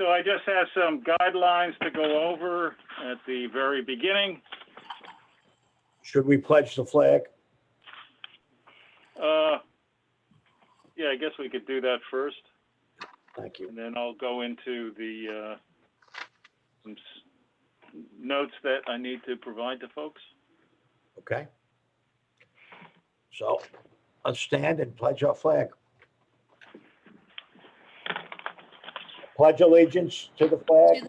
So I just have some guidelines to go over at the very beginning. Should we pledge the flag? Yeah, I guess we could do that first, Thank you. and then I'll go into the some notes that I need to provide to folks. Okay. So let's stand and pledge our flag. Pledge allegiance to the flag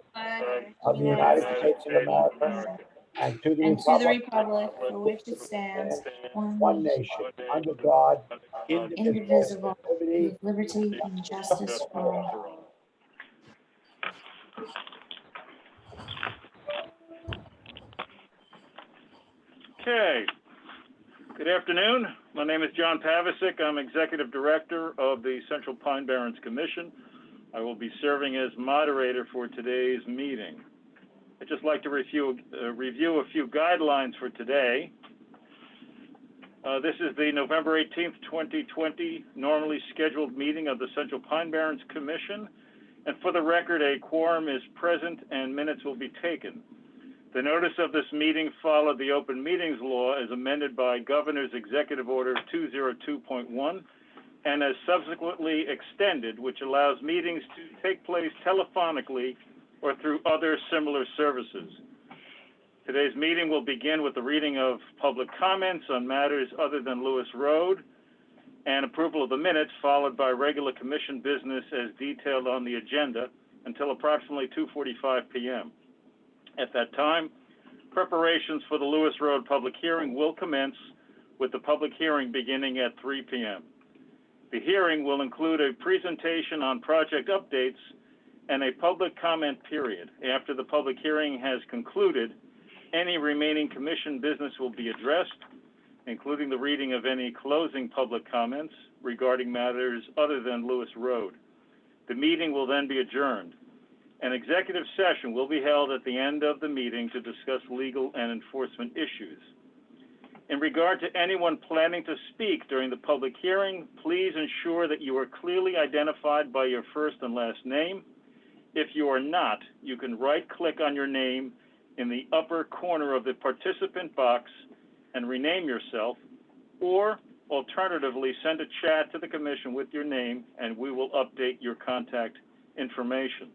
of the United States of America and to the republic for which it stands, one nation, under God, indivisible, indivisible, liberty. with liberty and justice for all. Okay. Good afternoon. My name is John Pavicic. I'm Executive Director of the Central Pine Barrens Commission. I will be serving as moderator for today's meeting. I'd just like to review a few guidelines for today. This is the November 18th, 2020, normally scheduled meeting of the Central Pine Barrens Commission. And for the record, a quorum is present and minutes will be taken. The notice of this meeting followed the Open Meetings Law as amended by Governor's Executive Order 202.1 and as subsequently extended, which allows meetings to take place telephonically or through other similar services. Today's meeting will begin with the reading of public comments on matters other than Lewis Road and approval of the minutes, followed by regular commission business as detailed on the agenda until approximately 2:45 p.m. At that time, preparations for the Lewis Road public hearing will commence with the public hearing beginning at 3 p.m. The hearing will include a presentation on project updates and a public comment period. After the public hearing has concluded, any remaining commission business will be addressed, including the reading of any closing public comments regarding matters other than Lewis Road. The meeting will then be adjourned. An executive session will be held at the end of the meeting to discuss legal and enforcement issues. In regard to anyone planning to speak during the public hearing, please ensure that you are clearly identified by your first and last name. If you are not, you can right-click on your name in the upper corner of the participant box and rename yourself, or alternatively, send a chat to the commission with your name and we will update your contact information.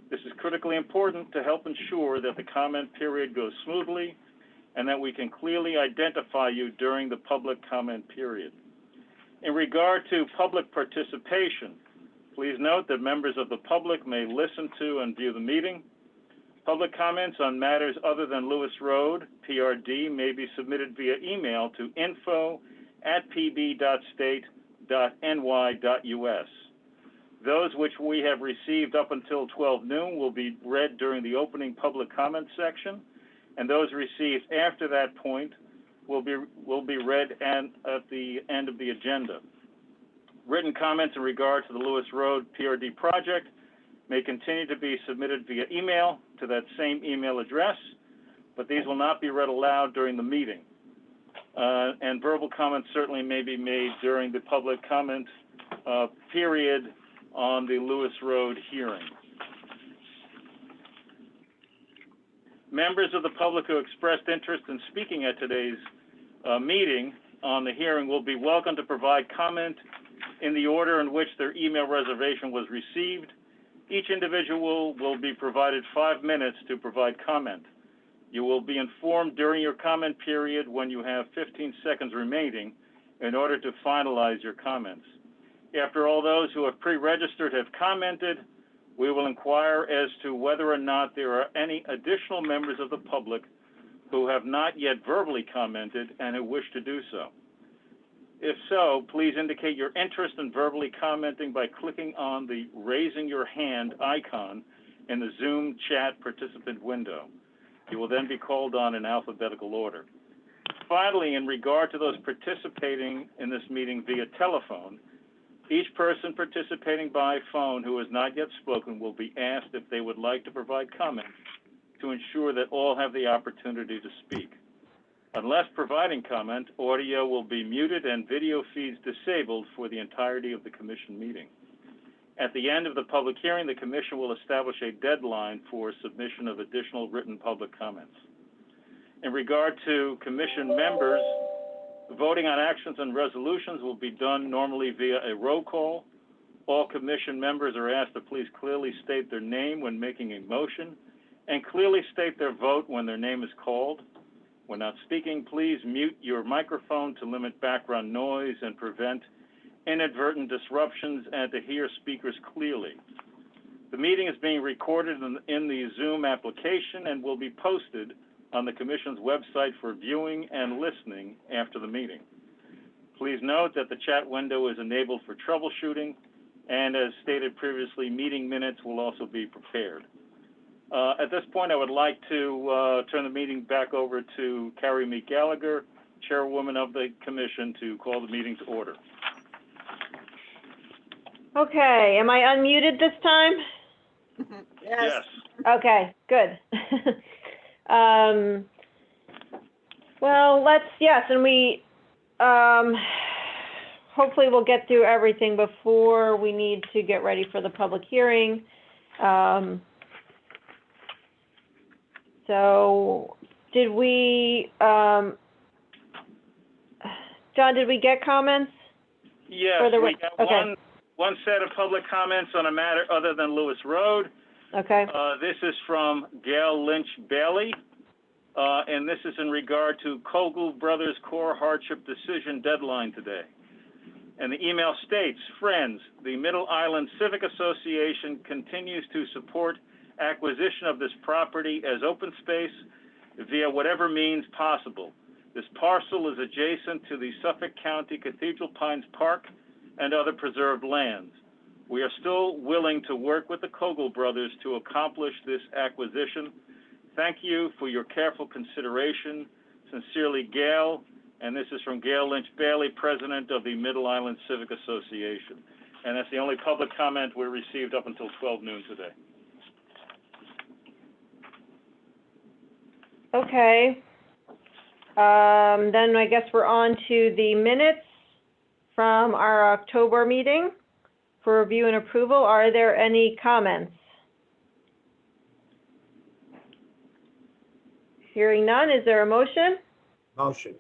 This is critically important to help ensure that the comment period goes smoothly and that we can clearly identify you during the public comment period. In regard to public participation, please note that members of the public may listen to and view the meeting. Public comments on matters other than Lewis Road, PRD, may be submitted via email to info@pb.state.ny.us. Those which we have received up until 12 noon will be read during the opening public comment section, and those received after that point will be read at the end of the agenda. Written comments in regard to the Lewis Road PRD project may continue to be submitted via email to that same email address, but these will not be read aloud during the meeting. And verbal comments certainly may be made during the public comment period on the Lewis Road hearing. Members of the public who expressed interest in speaking at today's meeting on the hearing will be welcome to provide comment in the order in which their email reservation was received. Each individual will be provided 5 minutes to provide comment. You will be informed during your comment period when you have 15 seconds remaining in order to finalize your comments. After all those who have pre-registered have commented, we will inquire as to whether or not there are any additional members of the public who have not yet verbally commented and who wish to do so. If so, please indicate your interest in verbally commenting by clicking on the raising your hand icon in the Zoom chat participant window. You will then be called on in alphabetical order. Finally, in regard to those participating in this meeting via telephone, each person participating by phone who has not yet spoken will be asked if they would like to provide comment to ensure that all have the opportunity to speak. Unless providing comment, audio will be muted and video feeds disabled for the entirety of the commission meeting. At the end of the public hearing, the commission will establish a deadline for submission of additional written public comments. In regard to commission members, voting on actions and resolutions will be done normally via a roll call. All commission members are asked to please clearly state their name when making a motion and clearly state their vote when their name is called. When not speaking, please mute your microphone to limit background noise and prevent inadvertent disruptions and to hear speakers clearly. The meeting is being recorded in the Zoom application and will be posted on the Commission's website for viewing and listening after the meeting. Please note that the chat window is enabled for troubleshooting, and as stated previously, meeting minutes will also be prepared. At this point, I would like to turn the meeting back over to Carrie Meek Gallagher, Chairwoman of the Commission, to call the meeting to order. Okay, am I unmuted this time? Yes. Okay, good. Well, and we, hopefully we'll get through everything before we need to get ready for the public hearing. So did we, John, did we get comments? Yes, we got one set of public comments on a matter other than Lewis Road. Okay. This is from Gail Lynch Bailey, and this is in regard to Kogel Brothers Core Hardship Decision deadline today. And the email states, friends, the Middle Island Civic Association continues to support acquisition of this property as open space via whatever means possible. This parcel is adjacent to the Suffolk County Cathedral Pines Park and other preserved lands. We are still willing to work with the Kogel brothers to accomplish this acquisition. Thank you for your careful consideration. Sincerely, Gail. And this is from Gail Lynch Bailey, President of the Middle Island Civic Association. And that's the only public comment we received up until 12 noon today. Okay. Then I guess we're on to the minutes from our October meeting for review and approval. Are there any comments? Hearing none, is there a motion? Motion.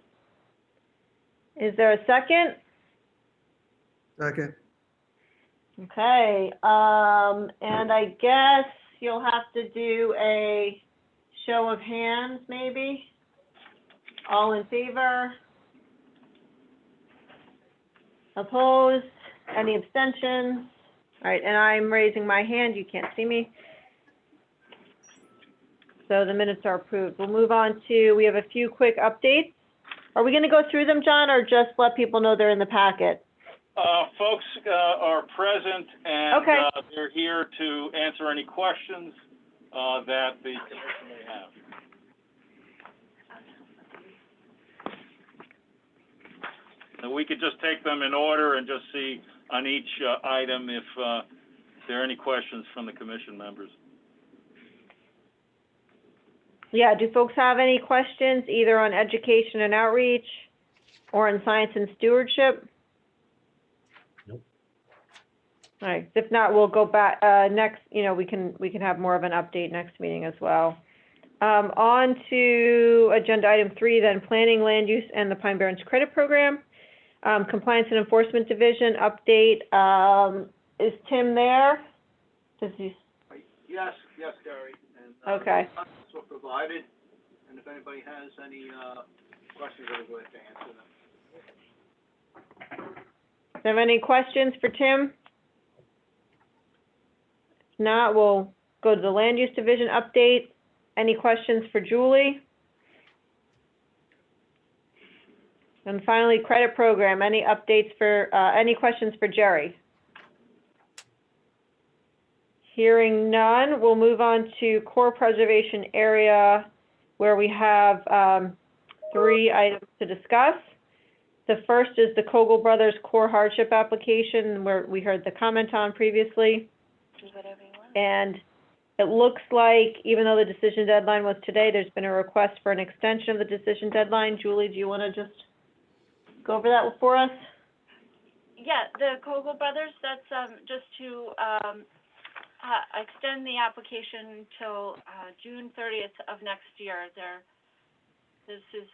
Is there a second? Second. Okay, and I guess you'll have to do a show of hands, maybe? All in favor? Opposed? Any abstentions? All right, and I'm raising my hand. You can't see me. So the minutes are approved. We'll move on to, we have a few quick updates. Are we going to go through them, John, or just let people know they're in the packet? Folks are present, and Okay. They're here to answer any questions that the commission may have. And we could just take them in order and just see on each item if there are any questions from the commission members. Yeah, do folks have any questions either on education and outreach or on science and stewardship? Nope. All right, if not, we'll go back next, we can have more of an update next meeting as well. On to agenda item 3, then planning, land use, and the Pine Barrens Credit Program. Compliance and Enforcement Division update. Is Tim there? Does he? Yes, Gary. And, Okay. comments were provided, and if anybody has any questions, I'll go ahead to answer them. Do you have any questions for Tim? If not, we'll go to the Land Use Division update. Any questions for Julie? And finally, Credit Program. Any updates for, any questions for Jerry? Hearing none, we'll move on to Core Preservation Area, where we have 3 items to discuss. The first is the Kogel Brothers Core Hardship Application, where we heard the comment on previously. Do whatever you want. And it looks like, even though the decision deadline was today, there's been a request for an extension of the decision deadline. Julie, do you want to just go over that for us? Yeah, the Kogel brothers, that's, just to, extend the application till, June 30th of next year. This is,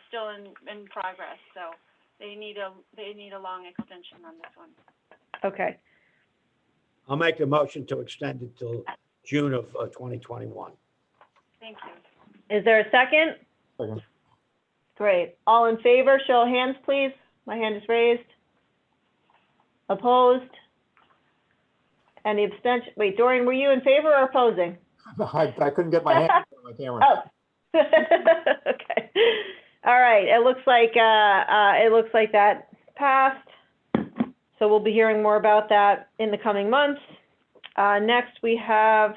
still in progress, so they need a long extension on this one. Okay, I'll make a motion to extend it till June of 2021. Thank you. is there a second? Second. Great. All in favor, show of hands, please. My hand is raised. Opposed? Any abstention? Wait, Dorian, were you in favor or opposing? I couldn't get my hand on my camera. Oh. Okay. All right. It looks like that passed. So we'll be hearing more about that in the coming months. Next, we have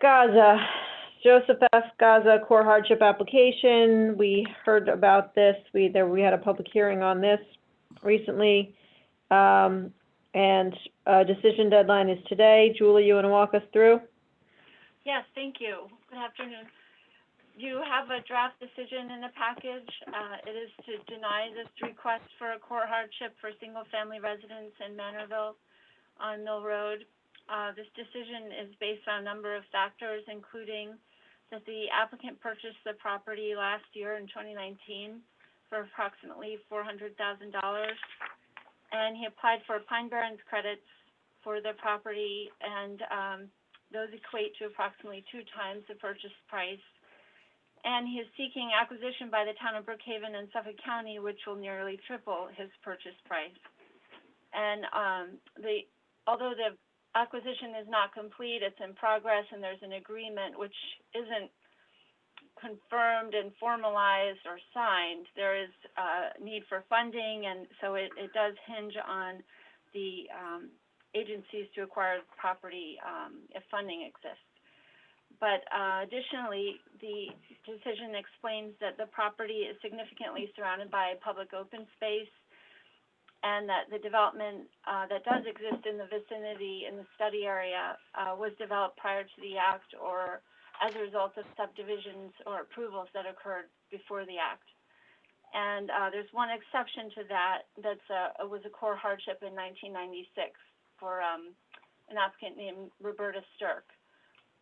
Gaza. Joseph F. Gaza core hardship application. We heard about this. We had a public hearing on this recently. And decision deadline is today. Julie, you want to walk us through? Yes, thank you. Good afternoon. You have a draft decision in the package. It is to deny this request for a core hardship for single-family residents in Manorville on Mill Road. This decision is based on a number of factors, including that the applicant purchased the property last year in 2019 for approximately $400,000. And he applied for Pine Barrens credits for the property, and those equate to approximately 2 times the purchase price. And he is seeking acquisition by the town of Brookhaven and Suffolk County, which will nearly triple his purchase price. And although the acquisition is not complete, it's in progress, and there's an agreement which isn't confirmed and formalized or signed. There is a need for funding, and so it does hinge on the agencies to acquire the property if funding exists. But additionally, the decision explains that the property is significantly surrounded by public open space, and that the development that does exist in the vicinity in the study area was developed prior to the act or as a result of subdivisions or approvals that occurred before the act. And there's one exception to that. It was a core hardship in 1996 for an applicant named Roberta Stirk.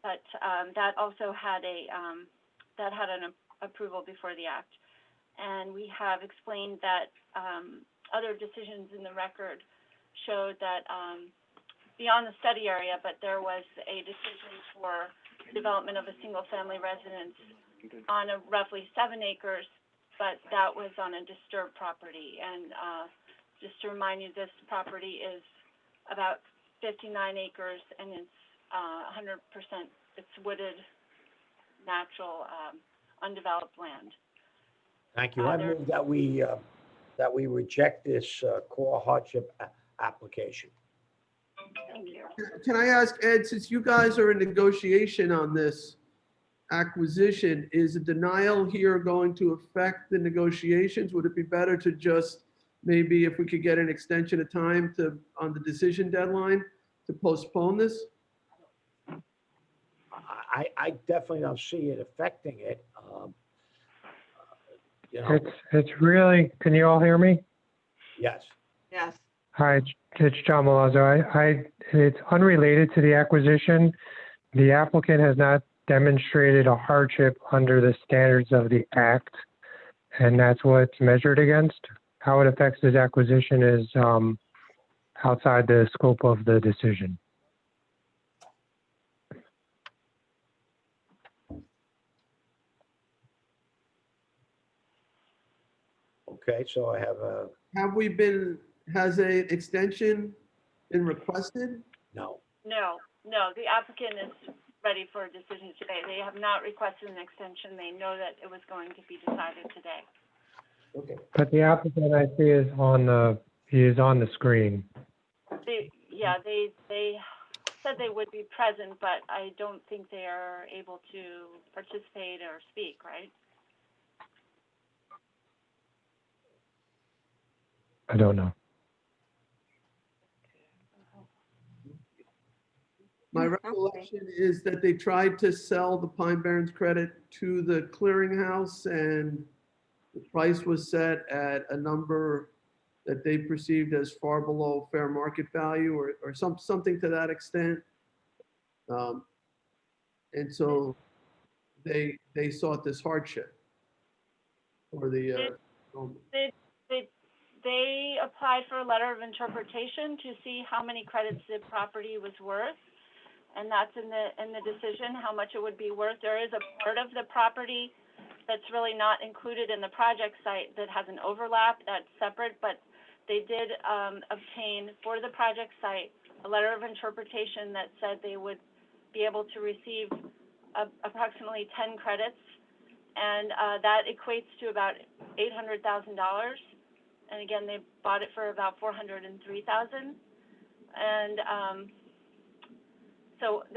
But that also had an approval before the act. And we have explained that other decisions in the record showed that beyond the study area, but there was a decision for development of a single-family residence on a roughly 7 acres, but that was on a disturbed property. And just to remind you, this property is about 59 acres, and it's 100%, it's wooded, natural, undeveloped land. Thank you. I move that we reject this core hardship application. Thank you. Can I ask, Ed, since you guys are in negotiation on this acquisition, is a denial here going to affect the negotiations? Would it be better to just maybe, if we could get an extension of time on the decision deadline, to postpone this? I definitely don't see it affecting it. You know, It's really, can you all hear me? yes. Yes. Hi, it's John Malazzo. It's unrelated to the acquisition. The applicant has not demonstrated a hardship under the standards of the act, and that's what it's measured against. How it affects this acquisition is outside the scope of the decision. Okay, so I have Has an extension been requested? no. No, the applicant is ready for a decision today. They have not requested an extension. They know that it was going to be decided today. Okay. But the applicant I see is on the screen. They said they would be present, but I don't think they are able to participate or speak, right? I don't know. My recollection is that they tried to sell the Pine Barrens credit to the clearinghouse, and the price was set at a number that they perceived as far below fair market value or something to that extent. And so they sought this hardship or the, They applied for a letter of interpretation to see how many credits the property was worth. And that's in the decision, how much it would be worth. There is a part of the property that's really not included in the project site that has an overlap that's separate, but they did obtain for the project site a letter of interpretation that said they would be able to receive approximately 10 credits, and that equates to about $800,000. And again, they bought it for about $403,000, and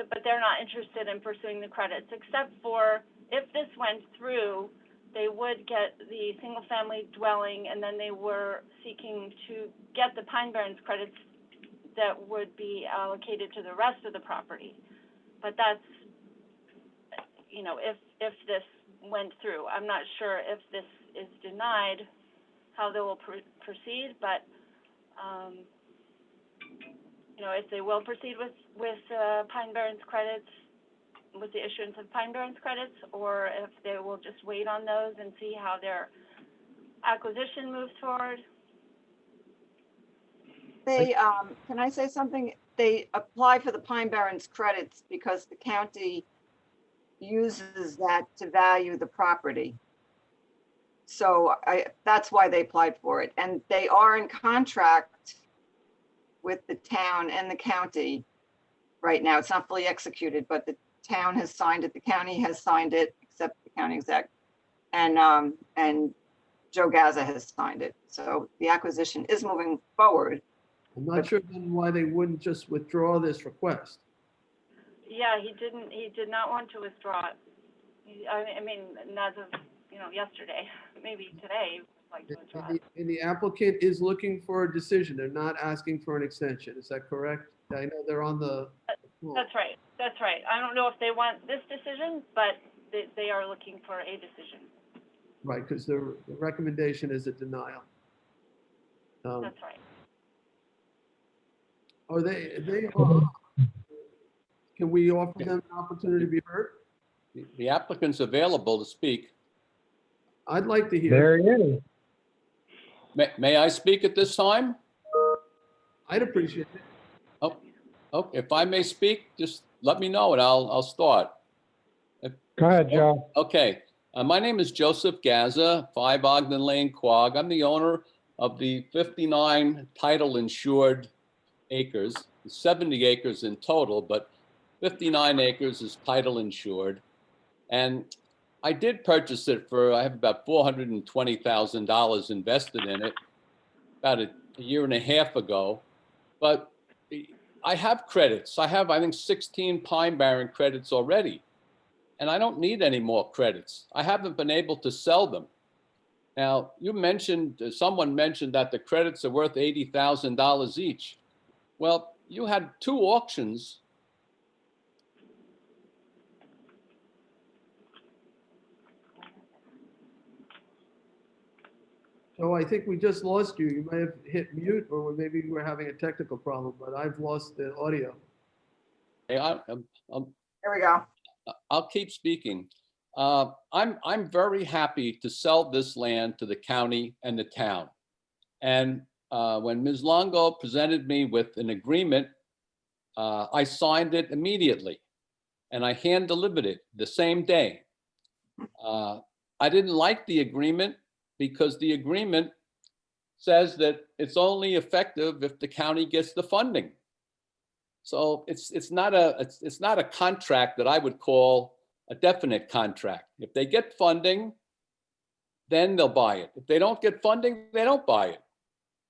but they're not interested in pursuing the credits, except for if this went through, they would get the single-family dwelling, and then they were seeking to get the Pine Barrens credits that would be allocated to the rest of the property. But that's, you know, if this went through. I'm not sure if this is denied, how they will proceed, but, you know, if they will proceed with Pine Barrens credits, with the issuance of Pine Barrens credits, or if they will just wait on those and see how their acquisition moves forward. They, can I say something? They apply for the Pine Barrens credits because the county uses that to value the property. So that's why they applied for it. And they are in contract with the town and the county right now. It's not fully executed, but the town has signed it. The county has signed it, except the county exec. And Joe Gaza has signed it. So the acquisition is moving forward. I'm not sure then why they wouldn't just withdraw this request. Yeah, he did not want to withdraw it. I mean, as of, you know, yesterday, maybe today, like to withdraw it. And the applicant is looking for a decision. They're not asking for an extension. Is that correct? I know they're on the. That's right. That's right. I don't know if they want this decision, but they are looking for a decision. Right, because the recommendation is a denial. That's right. Are they, can we offer them an opportunity to be heard? The applicant's available to speak. I'd like to hear. There he is. May I speak at this time? I'd appreciate it. Oh, if I may speak, just let me know and I'll start. Go ahead, Joe. Okay, my name is Joseph Gaza, 5 Ogden Lane, Quogue. I'm the owner of the 59 title insured acres, 70 acres in total, but 59 acres is title insured. And I did purchase it I have about $420,000 invested in it about a year and a half ago. But I have credits. I have, I think, 16 Pine Barren credits already. And I don't need any more credits. I haven't been able to sell them. Now, someone mentioned that the credits are worth $80,000 each. Well, you had 2 auctions. So I think we just lost you. You may have hit mute or maybe we're having a technical problem, but I've lost the audio. Hey, There we go. I'll keep speaking. I'm very happy to sell this land to the county and the town. And when Ms. Longo presented me with an agreement, I signed it immediately and I hand delivered it the same day. I didn't like the agreement because the agreement says that it's only effective if the county gets the funding. So it's not a contract that I would call a definite contract. If they get funding, then they'll buy it. If they don't get funding, they don't buy it.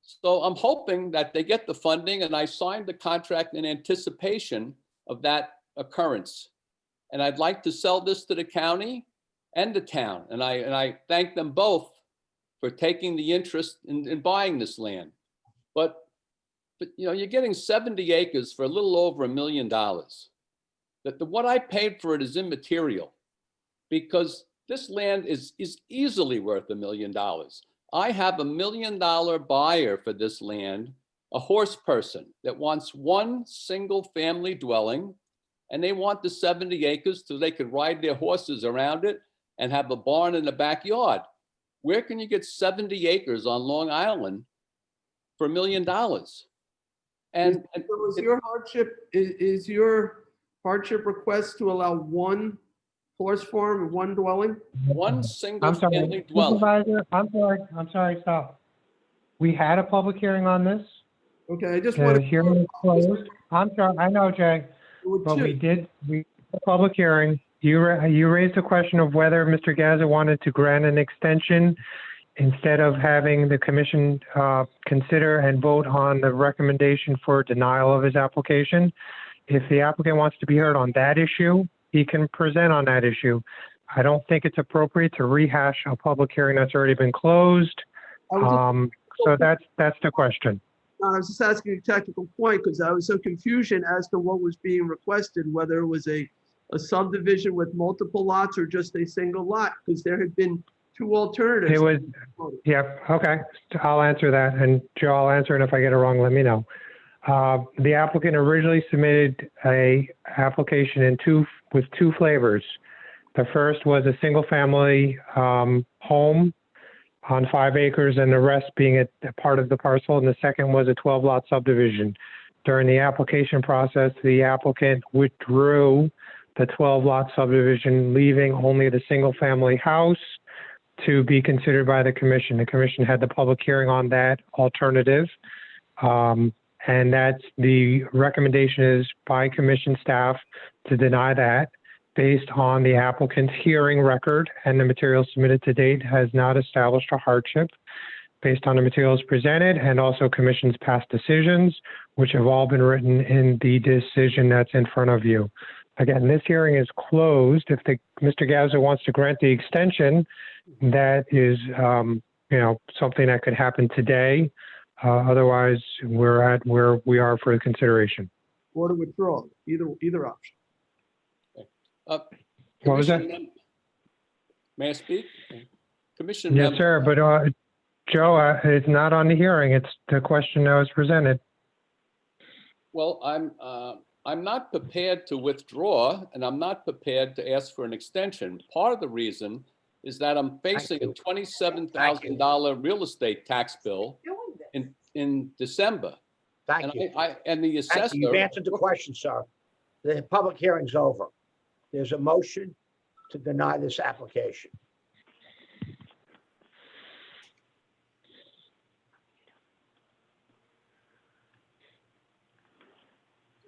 So I'm hoping that they get the funding, and I signed the contract in anticipation of that occurrence. And I'd like to sell this to the county and the town. And I thank them both for taking the interest in buying this land. But you know, you're getting 70 acres for a little over $1 million. What I paid for it is immaterial because this land is easily worth $1 million. I have $1 million buyer for this land, a horse person that wants one single family dwelling, and they want the 70 acres so they could ride their horses around it and have a barn in the backyard. Where can you get 70 acres on Long Island for $1 million? And So is your hardship, is your hardship request to allow one horse farm and one dwelling? one single I'm sorry, family dwelling. Supervisor, I'm sorry, stop. We had a public hearing on this. Okay, I just The want hearing is closed. I'm sorry, I know, Jay, but we had a public hearing. You raised the question of whether Mr. Gaza wanted to grant an extension instead of having the commission consider and vote on the recommendation for denial of his application. If the applicant wants to be heard on that issue, he can present on that issue. I don't think it's appropriate to rehash a public hearing that's already been closed. So that's the question. I was just asking a technical point because I was so confusion as to what was being requested, whether it was a subdivision with multiple lots or just a single lot, because there had been two alternatives. It was, yeah, okay, I'll answer that, and Joe, I'll answer, and if I get it wrong, let me know. The applicant originally submitted a application with two flavors. The first was a single-family home on 5 acres and the rest being a part of the parcel, and the second was a 12-lot subdivision. During the application process, the applicant withdrew the 12-lot subdivision, leaving only the single-family house to be considered by the commission. The commission had the public hearing on that alternative, and that's the recommendation is by commission staff to deny that based on the applicant's hearing record and the materials submitted to date has not established a hardship based on the materials presented and also commission's past decisions, which have all been written in the decision that's in front of you. Again, this hearing is closed. If Mr. Gazza wants to grant the extension, that is, something that could happen today. Otherwise, we're at where we are for consideration. Or to withdraw, either option. What was that? May I speak? Commission Yes, member. sir. But Joe, it's not on the hearing. It's the question that was presented. Well, I'm not prepared to withdraw, and I'm not prepared to ask for an extension. Part of the reason is that I'm facing a $27,000 real estate tax bill in December. Thank you. And the assessor. Thank you. You've answered the question, sir. The public hearing's over. There's a motion to deny this application.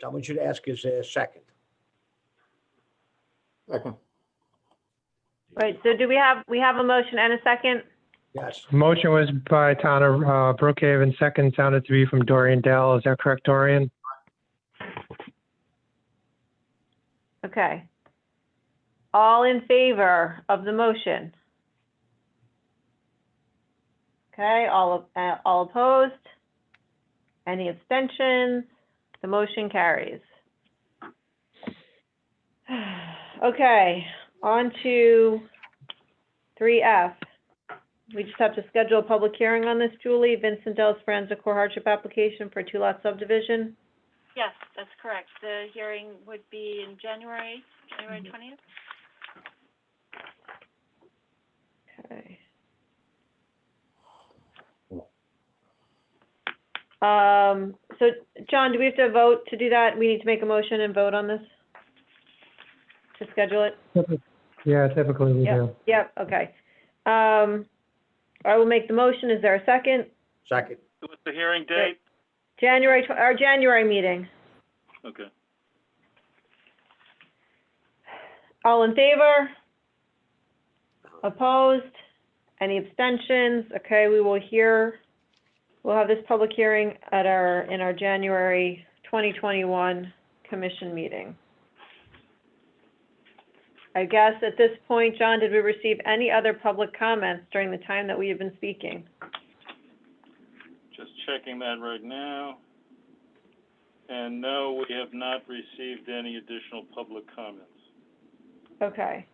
Someone should ask, is there a second? Second. Right, so do we have a motion and a second? Yes. Motion was by Tana Brookhaven, second sounded to be from Dorian Dell. Is that correct, Dorian? Okay. All in favor of the motion? Okay, all opposed? Any abstentions? The motion carries. Okay, on to 3F. We just have to schedule a public hearing on this, Julie. Vincent Del Speranza core hardship application for 2-lot subdivision. Yes, that's correct. The hearing would be in January 20th. Okay. So John, do we have to vote to do that? We need to make a motion and vote on this to schedule it? Yeah, typically we do. Yep, okay. I will make the motion. Is there a second? Second. What's the hearing date? Our January meeting. Okay. All in favor? Opposed? Any abstentions? Okay, we'll have this public hearing in our January 2021 commission meeting. I guess at this point, John, did we receive any other public comments during the time that we have been speaking? Just checking that right now. And no, we have not received any additional public comments. Okay.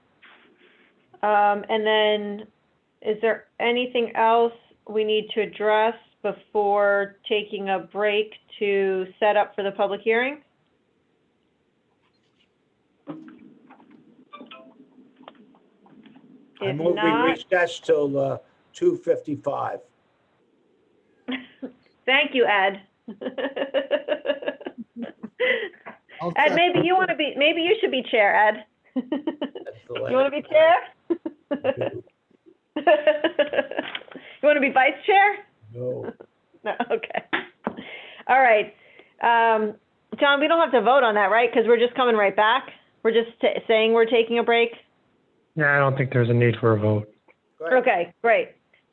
And then, is there anything else we need to address before taking a break to set up for the public hearing? I If move we not, recess till 2:55. thank you, Ed. I'll Ed, second. maybe you should be chair, Ed. You want to be chair? You want to be vice chair? No. No, okay. All right. John, we don't have to vote on that, right? Because we're just coming right back? We're just saying we're taking a break? Yeah, I don't think there's a need for a vote. Go ahead. Okay, great.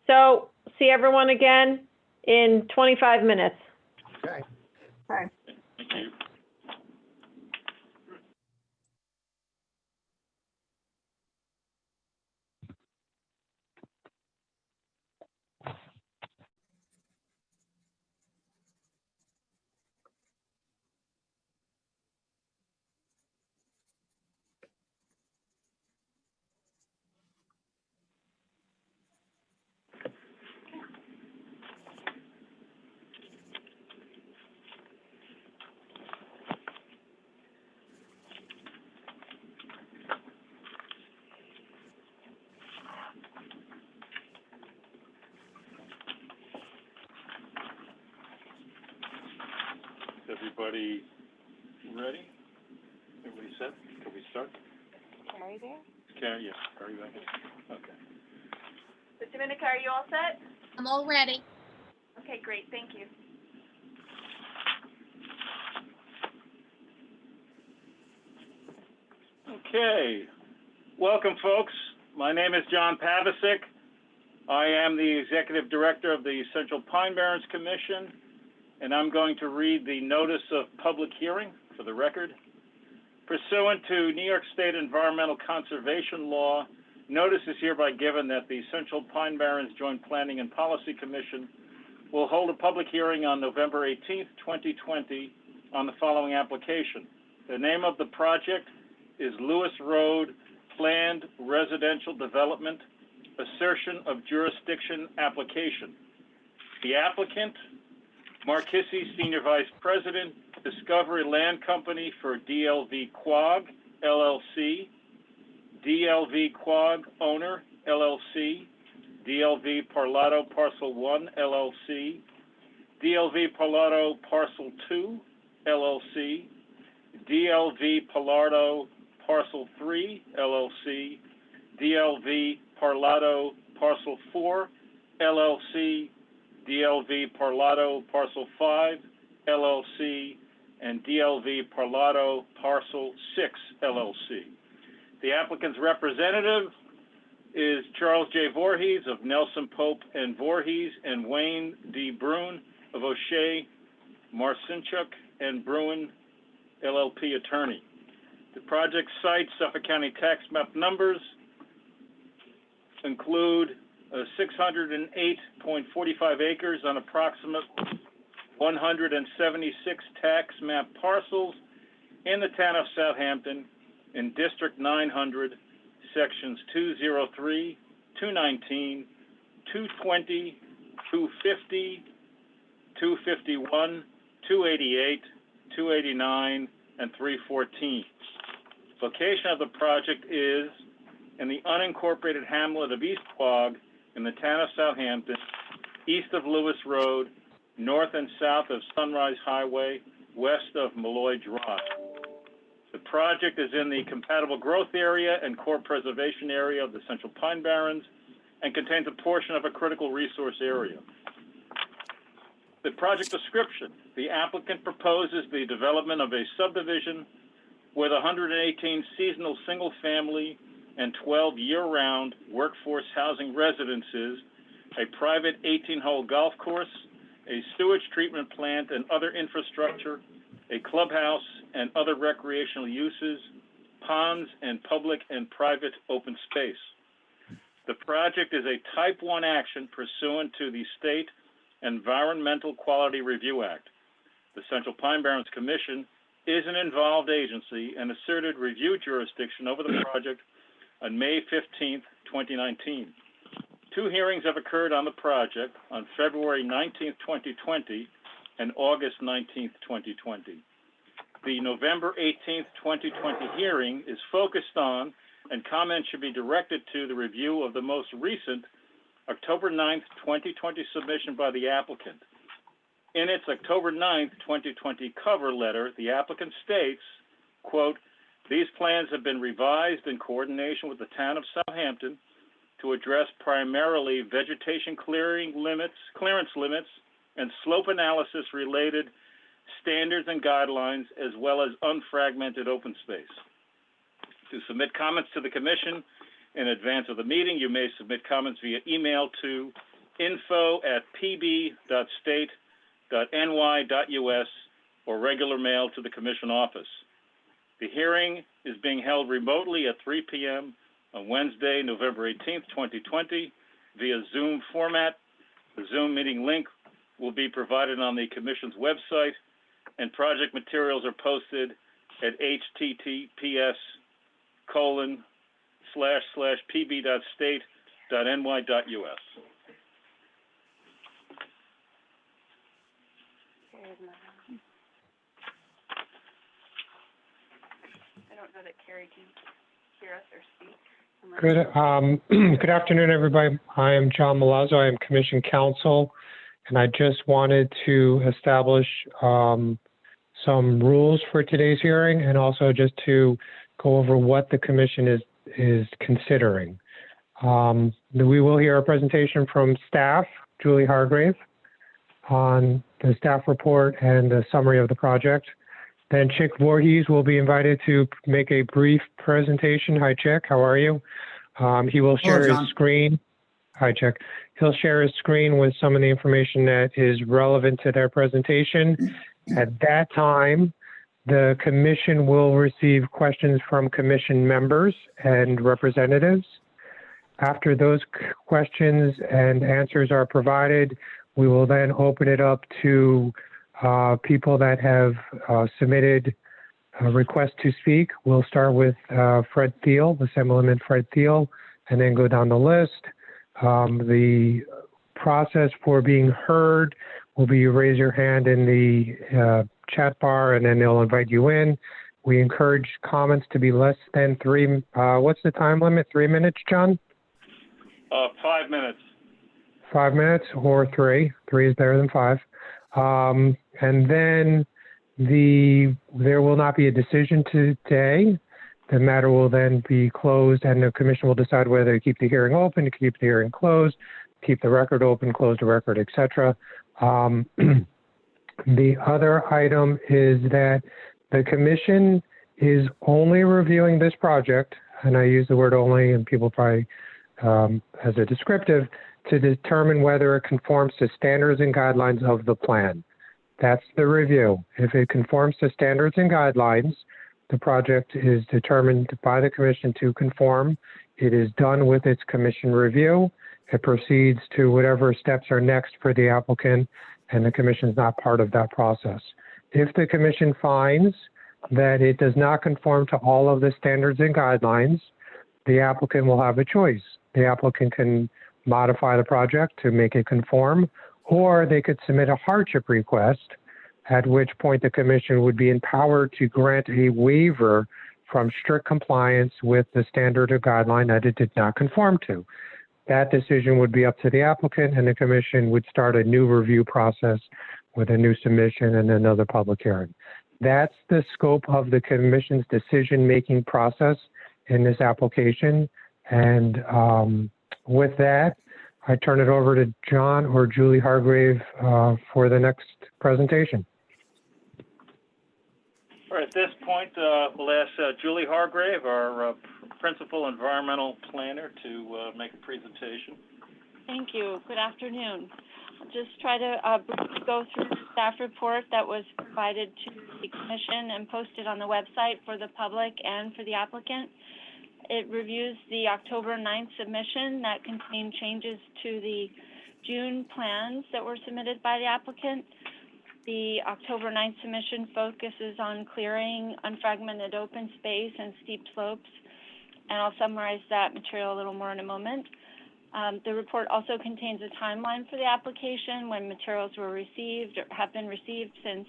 So see everyone again in 25 minutes. Okay. Okay. Thank you. Everybody ready? Everybody set? Can we start? Carrie there? Carrie, yes, Carrie back in. Okay. Mr. Dominica, are you all set? I'm all ready. Okay, great, thank you. Okay. Welcome, folks. My name is John Pavasic. I am the Executive Director of the Central Pine Barrens Commission, and I'm going to read the notice of public hearing for the record. Pursuant to New York State Environmental Conservation Law, notice is hereby given that the Central Pine Barrens Joint Planning and Policy Commission will hold a public hearing on November 18th, 2020 on the following application. The name of the project is Lewis Road Planned Residential Development Assertion of Jurisdiction Application. The applicant, Mark Hissey, Senior Vice President, Discovery Land Company for DLV Quag, LLC, DLV Quag Owner, LLC, DLV Parlato Parcel 1, LLC, DLV Parlato Parcel 2, LLC, DLV Parlato Parcel 3, LLC, DLV Parlato Parcel 4, LLC, DLV Parlato Parcel 5, LLC, and DLV Parlato Parcel 6, LLC. The applicant's representative is Charles J. Voorhees of Nelson Pope and Voorhees, and Wayne D. Bruin of O'Shea, Marcinchuk and Bruin, LLP attorney. The project site, Suffolk County tax map numbers include 608.45 acres on approximate 176 tax map parcels in the town of Southampton in District 900, Sections 203, 219, 220, 250, 251, 288, 289, and 314. Location of the project is in the unincorporated hamlet of East Quogue in the town of Southampton, east of Lewis Road, north and south of Sunrise Highway, west of Malloy Drive. The project is in the compatible growth area and core preservation area of the Central Pine Barrens and contains a portion of a critical resource area. The project description: the applicant proposes the development of a subdivision with 118 seasonal single-family and 12 year-round workforce housing residences, a private 18-hole golf course, a sewage treatment plant and other infrastructure, a clubhouse and other recreational uses, ponds, and public and private open space. The project is a Type 1 action pursuant to the State Environmental Quality Review Act. The Central Pine Barrens Commission is an involved agency and asserted review jurisdiction over the project on May 15th, 2019. Two hearings have occurred on the project on February 19th, 2020 and August 19th, 2020. The November 18th, 2020 hearing is focused on, and comments should be directed to, the review of the most recent October 9th, 2020 submission by the applicant. In its October 9th, 2020 cover letter, the applicant states, quote, "These plans have been revised in coordination with the town of Southampton to address primarily vegetation clearance limits, and slope analysis related standards and guidelines, as well as unfragmented open space. To submit comments to the commission in advance of the meeting, you may submit comments via email to info@pb.state.ny.us or regular mail to the commission office. The hearing is being held remotely at 3 p.m. on Wednesday, November 18th, 2020, via Zoom format. The Zoom meeting link will be provided on the commission's website, and project materials are posted at https://pb.state.ny.us. I don't know that Carrie can hear us or speak. Good afternoon, everybody. I am John Milazzo. I am Commission Counsel, and I just wanted to establish some rules for today's hearing, and also just to go over what the commission is considering. We will hear a presentation from staff, Julie Hargrave, on the staff report and the summary of the project. Then Chick Voorhees will be invited to make a brief presentation. Hi, Chick. How are you? He will share his screen. Hi, Chick. He'll share his screen with some of the information that is relevant to their presentation. At that time, the commission will receive questions from commission members and representatives. After those questions and answers are provided, we will then open it up to people that have submitted a request to speak. We'll start with Fred Thiel, Assemblyman Fred Thiel, and then go down the list. The process for being heard will be you raise your hand in the chat bar, and then they'll invite you in. We encourage comments to be less than what's the time limit? 3 minutes, John? 5 minutes. 5 minutes or 3. 3 is better than 5. And then there will not be a decision today. The matter will then be closed, and the commission will decide whether to keep the hearing open, to keep the hearing closed, keep the record open, close the record, etc. The other item is that the commission is only reviewing this project, and I use the word only, and people probably as a descriptive, to determine whether it conforms to standards and guidelines of the plan. That's the review. If it conforms to standards and guidelines, the project is determined by the commission to conform. It is done with its commission review. It proceeds to whatever steps are next for the applicant, and the commission is not part of that process. If the commission finds that it does not conform to all of the standards and guidelines, the applicant will have a choice. The applicant can modify the project to make it conform, or they could submit a hardship request, at which point the commission would be empowered to grant a waiver from strict compliance with the standard or guideline that it did not conform to. That decision would be up to the applicant, and the commission would start a new review process with a new submission and another public hearing. That's the scope of the commission's decision-making process in this application. And with that, I turn it over to John or Julie Hargrave for the next presentation. All right, at this point, we'll ask Julie Hargrave, our Principal Environmental Planner, to make a presentation. Thank you. Good afternoon. I'll just try to briefly go through the staff report that was provided to the commission and posted on the website for the public and for the applicant. It reviews the October 9th submission that contained changes to the June plans that were submitted by the applicant. The October 9th submission focuses on clearing unfragmented open space and steep slopes, and I'll summarize that material a little more in a moment. The report also contains a timeline for the application, when materials were received or have been received since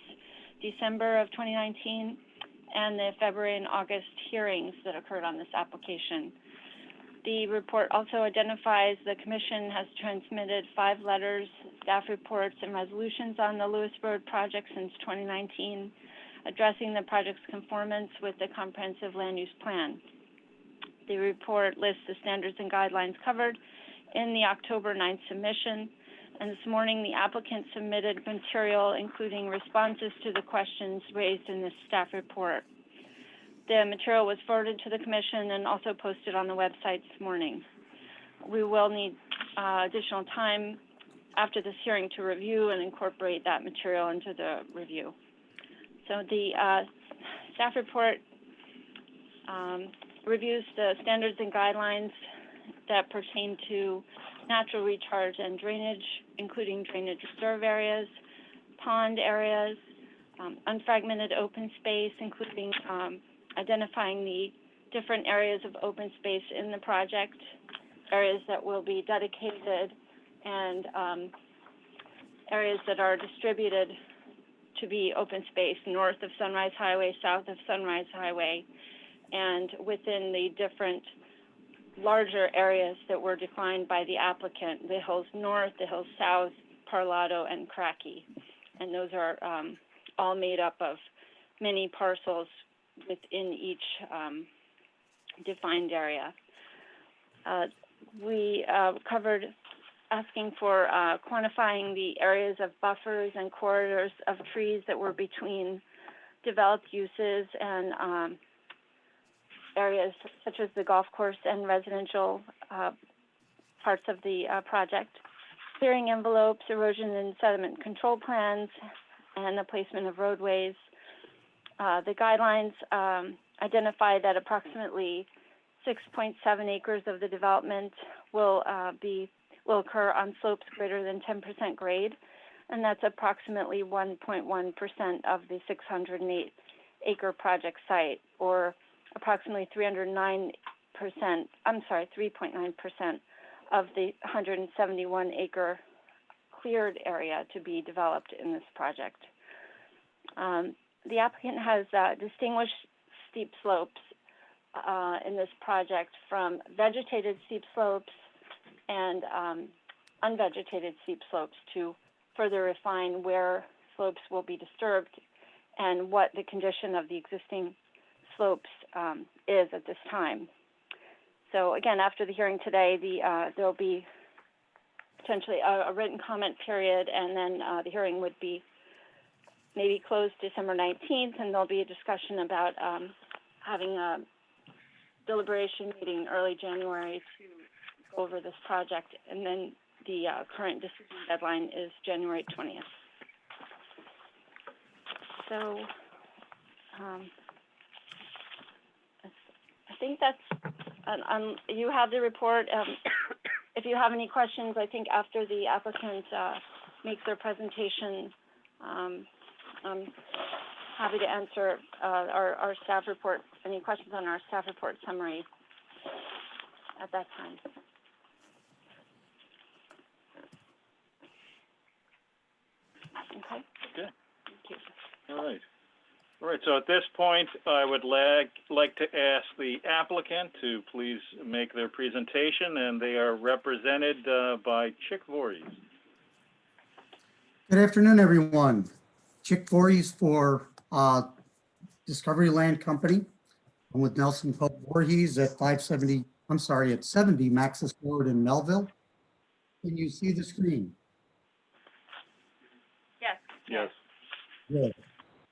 December of 2019, and the February and August hearings that occurred on this application. The report also identifies the commission has transmitted 5 letters, staff reports, and resolutions on the Lewis Road project since 2019, addressing the project's conformance with the comprehensive land use plan. The report lists the standards and guidelines covered in the October 9th submission, and this morning the applicant submitted material including responses to the questions raised in this staff report. The material was forwarded to the commission and also posted on the website this morning. We will need additional time after this hearing to review and incorporate that material into the review. So the staff report reviews the standards and guidelines that pertain to natural recharge and drainage, including drainage reserve areas, pond areas, unfragmented open space, including identifying the different areas of open space in the project, areas that will be dedicated, and areas that are distributed to be open space north of Sunrise Highway, south of Sunrise Highway, and within the different larger areas that were defined by the applicant, the hills north, the hills south, Parlato, and Cracky. And those are all made up of many parcels within each defined area. We covered asking for quantifying the areas of buffers and corridors of trees that were between developed uses and areas such as the golf course and residential parts of the project. Clearing envelopes, erosion and sediment control plans, and the placement of roadways. The guidelines identify that approximately 6.7 acres of the development will occur on slopes greater than 10% grade, and that's approximately 1.1% of the 608-acre project site, or approximately 3.9% of the 171-acre cleared area to be developed in this project. The applicant has distinguished steep slopes in this project from vegetated steep slopes and unvegetated steep slopes to further refine where slopes will be disturbed and what the condition of the existing slopes is at this time. So again, after the hearing today, there'll be potentially a written comment period, and then the hearing would be maybe closed December 19th, and there'll be a discussion about having a deliberation meeting early January to go over this project, and then the current decision deadline is January 20th. So I think that's, you have the report. If you have any questions, I think after the applicant makes their presentation, I'm happy to answer our staff report, any questions on our staff report summary at that time. Okay. Okay. Thank you. All right. All right, so at this point, I would like to ask the applicant to please make their presentation, and they are represented by Chick Voorhees. Good afternoon, everyone. Chick Voorhees for Discovery Land Company. I'm with Nelson Pope Voorhees at 70 Maxis Road in Melville. Can you see the screen? Yes. Yes. Good.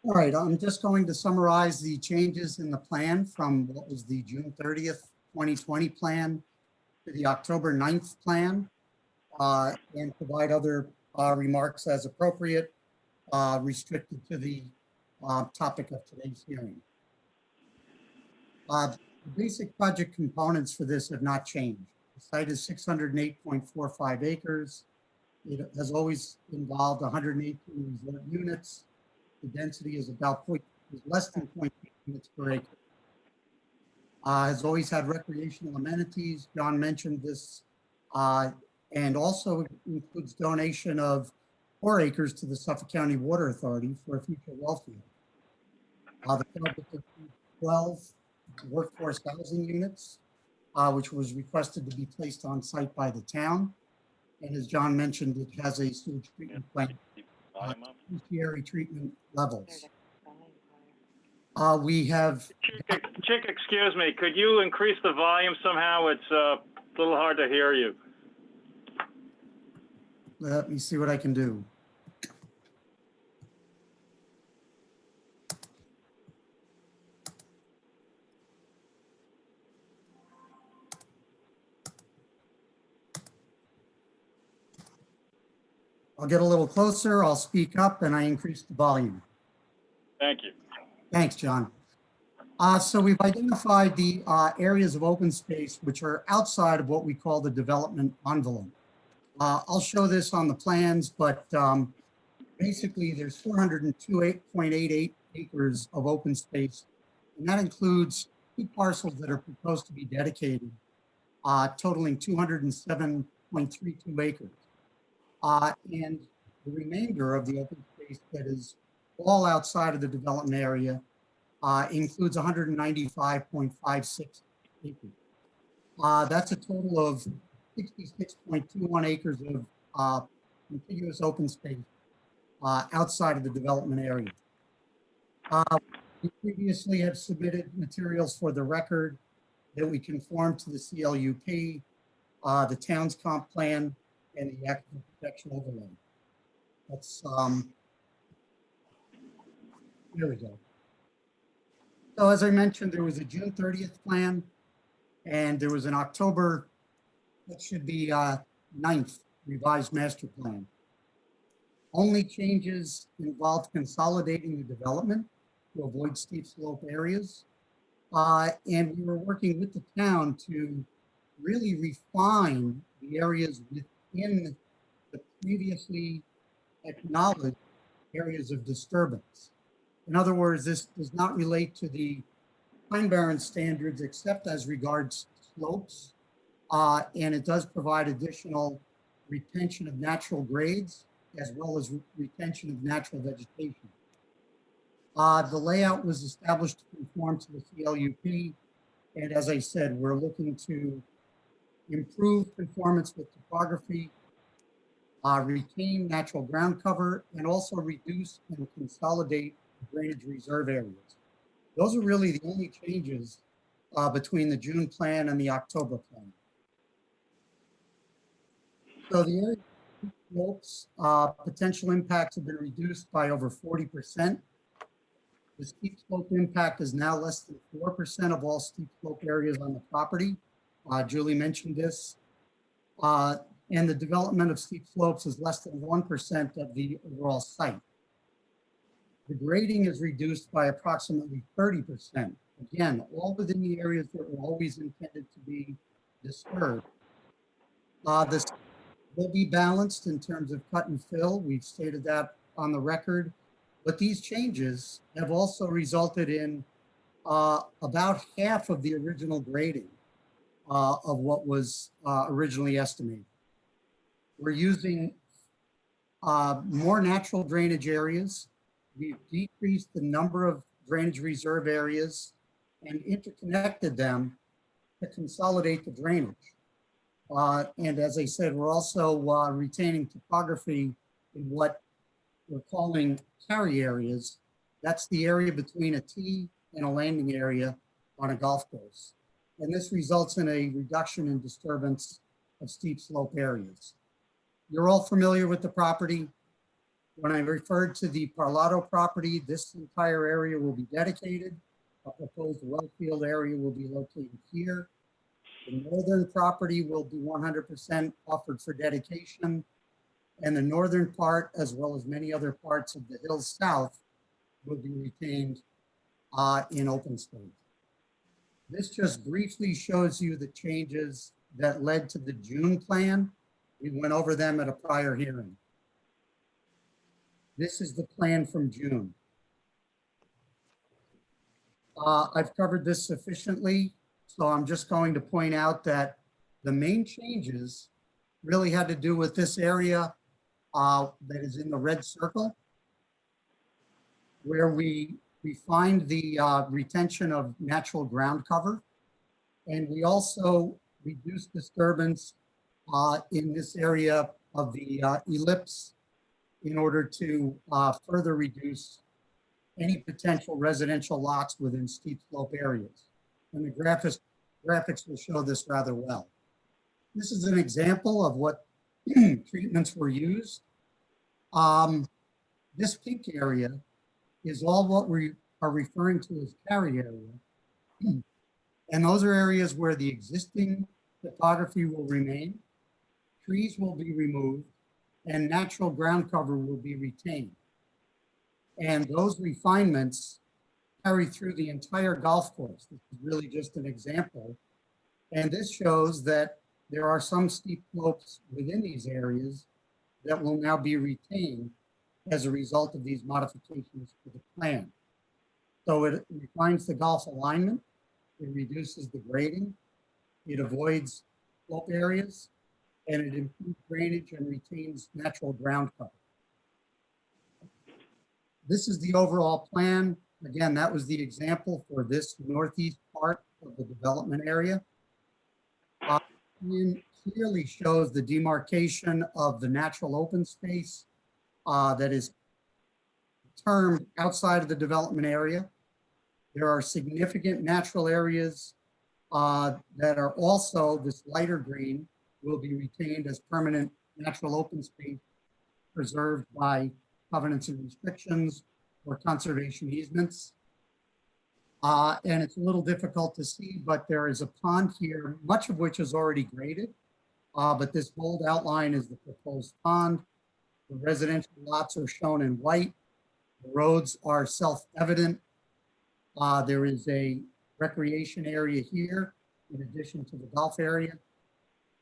All right, I'm just going to summarize the changes in the plan from what was the June 30th, 2020 plan to the October 9th plan, and provide other remarks as appropriate, restricted to the topic of today's hearing. The basic project components for this have not changed. The site is 608.45 acres. It has always involved 118 resort units. The density is less than 0.8 units per acre. Has always had recreational amenities. John mentioned this And also includes donation of 4 acres to the Suffolk County Water Authority for a future well field. The project includes 12 workforce housing units, which was requested to be placed on site by the town. And as John mentioned, it has a sewage treatment plant, tertiary treatment levels. We have. Chick, excuse me, could you increase the volume somehow? It's a little hard to hear you. Let me see what I can do. I'll get a little closer, I'll speak up, and I increase the volume. Thank you. Thanks, John. So we've identified the areas of open space which are outside of what we call the development envelope. I'll show this on the plans, but basically there's 402.88 acres of open space, and that includes 2 parcels that are proposed to be dedicated, totaling 207.32 acres. And the remainder of the open space that is all outside of the development area includes 195.56 acres. That's a total of 66.21 acres of contiguous open space outside of the development area. We previously have submitted materials for the record that we conform to the CLUP, the town's comp plan, and the aquifer protection overlay. That's, here we go. So as I mentioned, there was a June 30th plan, and there was an October, that should be 9th revised master plan. Only changes involved consolidating the development to avoid steep slope areas. And we were working with the town to really refine the areas within the previously acknowledged areas of disturbance. In other words, this does not relate to the Pine Barren standards except as regards slopes, and it does provide additional retention of natural grades as well as retention of natural vegetation. The layout was established to conform to the CLUP, and as I said, we're looking to improve conformance with topography, retain natural ground cover, and also reduce and consolidate drainage reserve areas. Those are really the only changes between the June plan and the October plan. So the area slopes, potential impacts have been reduced by over 40%. The steep slope impact is now less than 4% of all steep slope areas on the property. Julie mentioned this. And the development of steep slopes is less than 1% of the overall site. The grading is reduced by approximately 30%. Again, all within the areas that were always intended to be disturbed. This will be balanced in terms of cut and fill. We've stated that on the record. But these changes have also resulted in about half of the original grading of what was originally estimated. We're using more natural drainage areas. We've decreased the number of drainage reserve areas and interconnected them to consolidate the drainage. And as I said, we're also retaining topography in what we're calling carry areas. That's the area between a tee and a landing area on a golf course. And this results in a reduction in disturbance of steep slope areas. You're all familiar with the property. When I referred to the Parlato property, this entire area will be dedicated. A proposed well field area will be located here. The northern property will be 100% offered for dedication, and the northern part, as well as many other parts of the hills south, will be retained in open space. This just briefly shows you the changes that led to the June plan. We went over them at a prior hearing. This is the plan from June. I've covered this sufficiently, so I'm just going to point out that the main changes really had to do with this area that is in the red circle, where we find the retention of natural ground cover. And we also reduce disturbance in this area of the ellipse in order to further reduce any potential residential lots within steep slope areas. And the graphics will show this rather well. This is an example of what treatments were used. This pink area is all what we are referring to as carry area. And those are areas where the existing topography will remain, trees will be removed, and natural ground cover will be retained. And those refinements carry through the entire golf course. This is really just an example. And this shows that there are some steep slopes within these areas that will now be retained as a result of these modifications to the plan. So it refines the golf alignment, it reduces the grading, it avoids slope areas, and it improves drainage and retains natural ground cover. This is the overall plan. Again, that was the example for this northeast part of the development area. It clearly shows the demarcation of the natural open space that is termed outside of the development area. There are significant natural areas that are also, this lighter green, will be retained as permanent natural open space preserved by covenants and restrictions or conservation easements. And it's a little difficult to see, but there is a pond here, much of which is already graded. But this bold outline is the proposed pond. The residential lots are shown in white. The roads are self-evident. There is a recreation area here in addition to the golf area.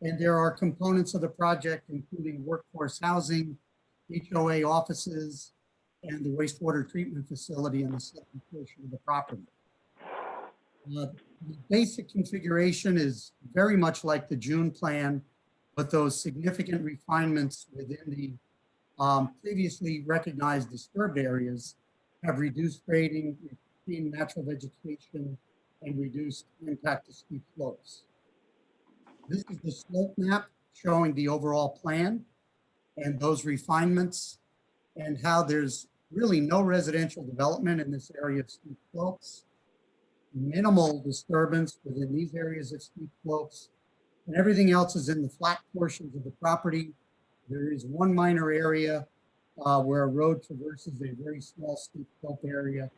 And there are components of the project, including workforce housing, HOA offices, and the wastewater treatment facility in the southern portion of the property. The basic configuration is very much like the June plan, but those significant refinements within the previously recognized disturbed areas have reduced grading, retained natural vegetation, and reduced impact to steep slopes. This is the slope map showing the overall plan and those refinements and how there's really no residential development in this area of steep slopes, minimal disturbance within these areas of steep slopes, and everything else is in the flat portions of the property. There is one minor area where a road traverses a very small steep slope area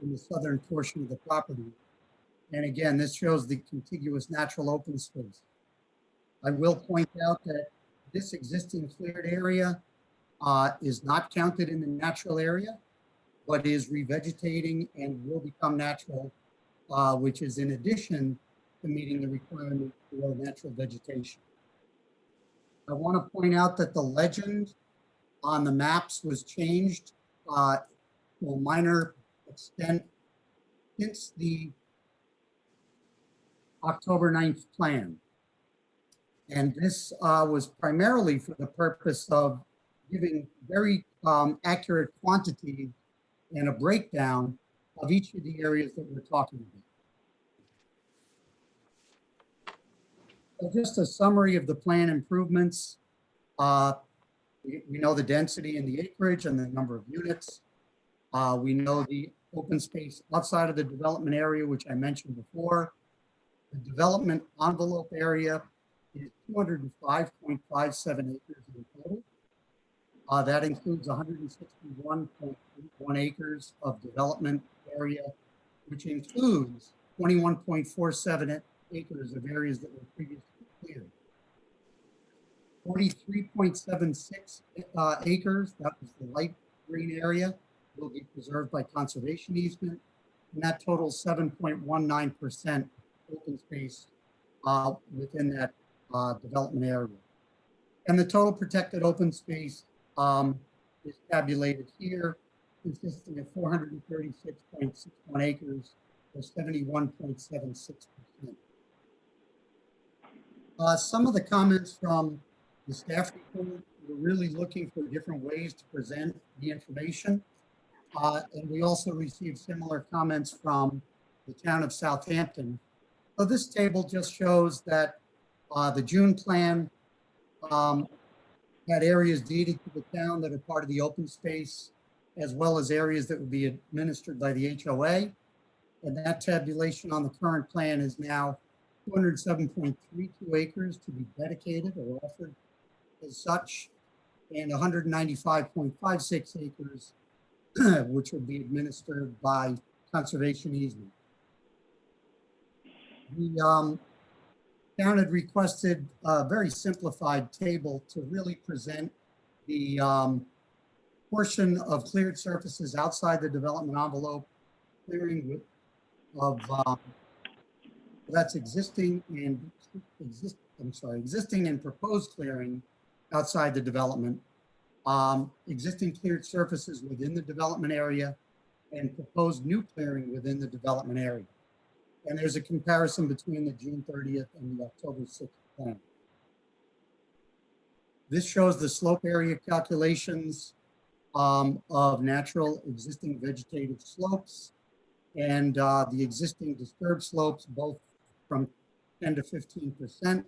in the southern portion of the property. And again, this shows the contiguous natural open space. I will point out that this existing cleared area is not counted in the natural area, but is revegetating and will become natural, which is in addition to meeting the requirement for natural vegetation. I want to point out that the legend on the maps was changed to a minor extent since the October 9th plan. And this was primarily for the purpose of giving very accurate quantity and a breakdown of each of the areas that we're talking about. So just a summary of the plan improvements. We know the density and the acreage and the number of units. We know the open space outside of the development area, which I mentioned before. The development envelope area is 205.57 acres in total. That includes 161.81 acres of development area, which includes 21.47 acres of areas that were previously cleared. 43.76 acres, that was the light green area, will be preserved by conservation easement, and that totals 7.19% open space within that development area. And the total protected open space is tabulated here, consisting of 436.61 acres, or 71.76%. Some of the comments from The staff report, we're really looking for different ways to present the information. And we also received similar comments from the town of Southampton. So this table just shows that the June plan had areas deeded to the town that are part of the open space, as well as areas that would be administered by the HOA. And that tabulation on the current plan is now 207.32 acres to be dedicated or offered as such, and 195.56 acres, which would be administered by conservation easement. The town had requested a very simplified table to really present the portion of cleared surfaces outside the development envelope, clearing of that's existing and existing and proposed clearing outside the development, existing cleared surfaces within the development area, and proposed new clearing within the development area. And there's a comparison between the June 30th and the October 6th plan. This shows the slope area calculations of natural existing vegetative slopes and the existing disturbed slopes, both from 10 to 15%,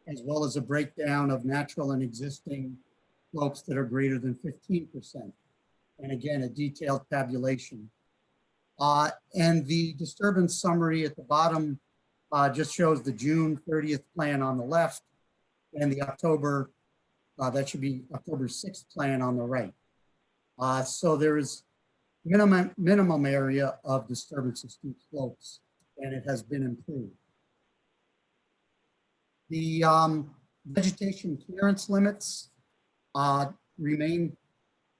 as well as a breakdown of natural and existing slopes that are greater than 15%. And again, a detailed tabulation. And the disturbance summary at the bottom just shows the June 30th plan on the left and the October, that should be October 6th plan on the right. So there is minimum area of disturbance of steep slopes, and it has been improved. The vegetation clearance limits remain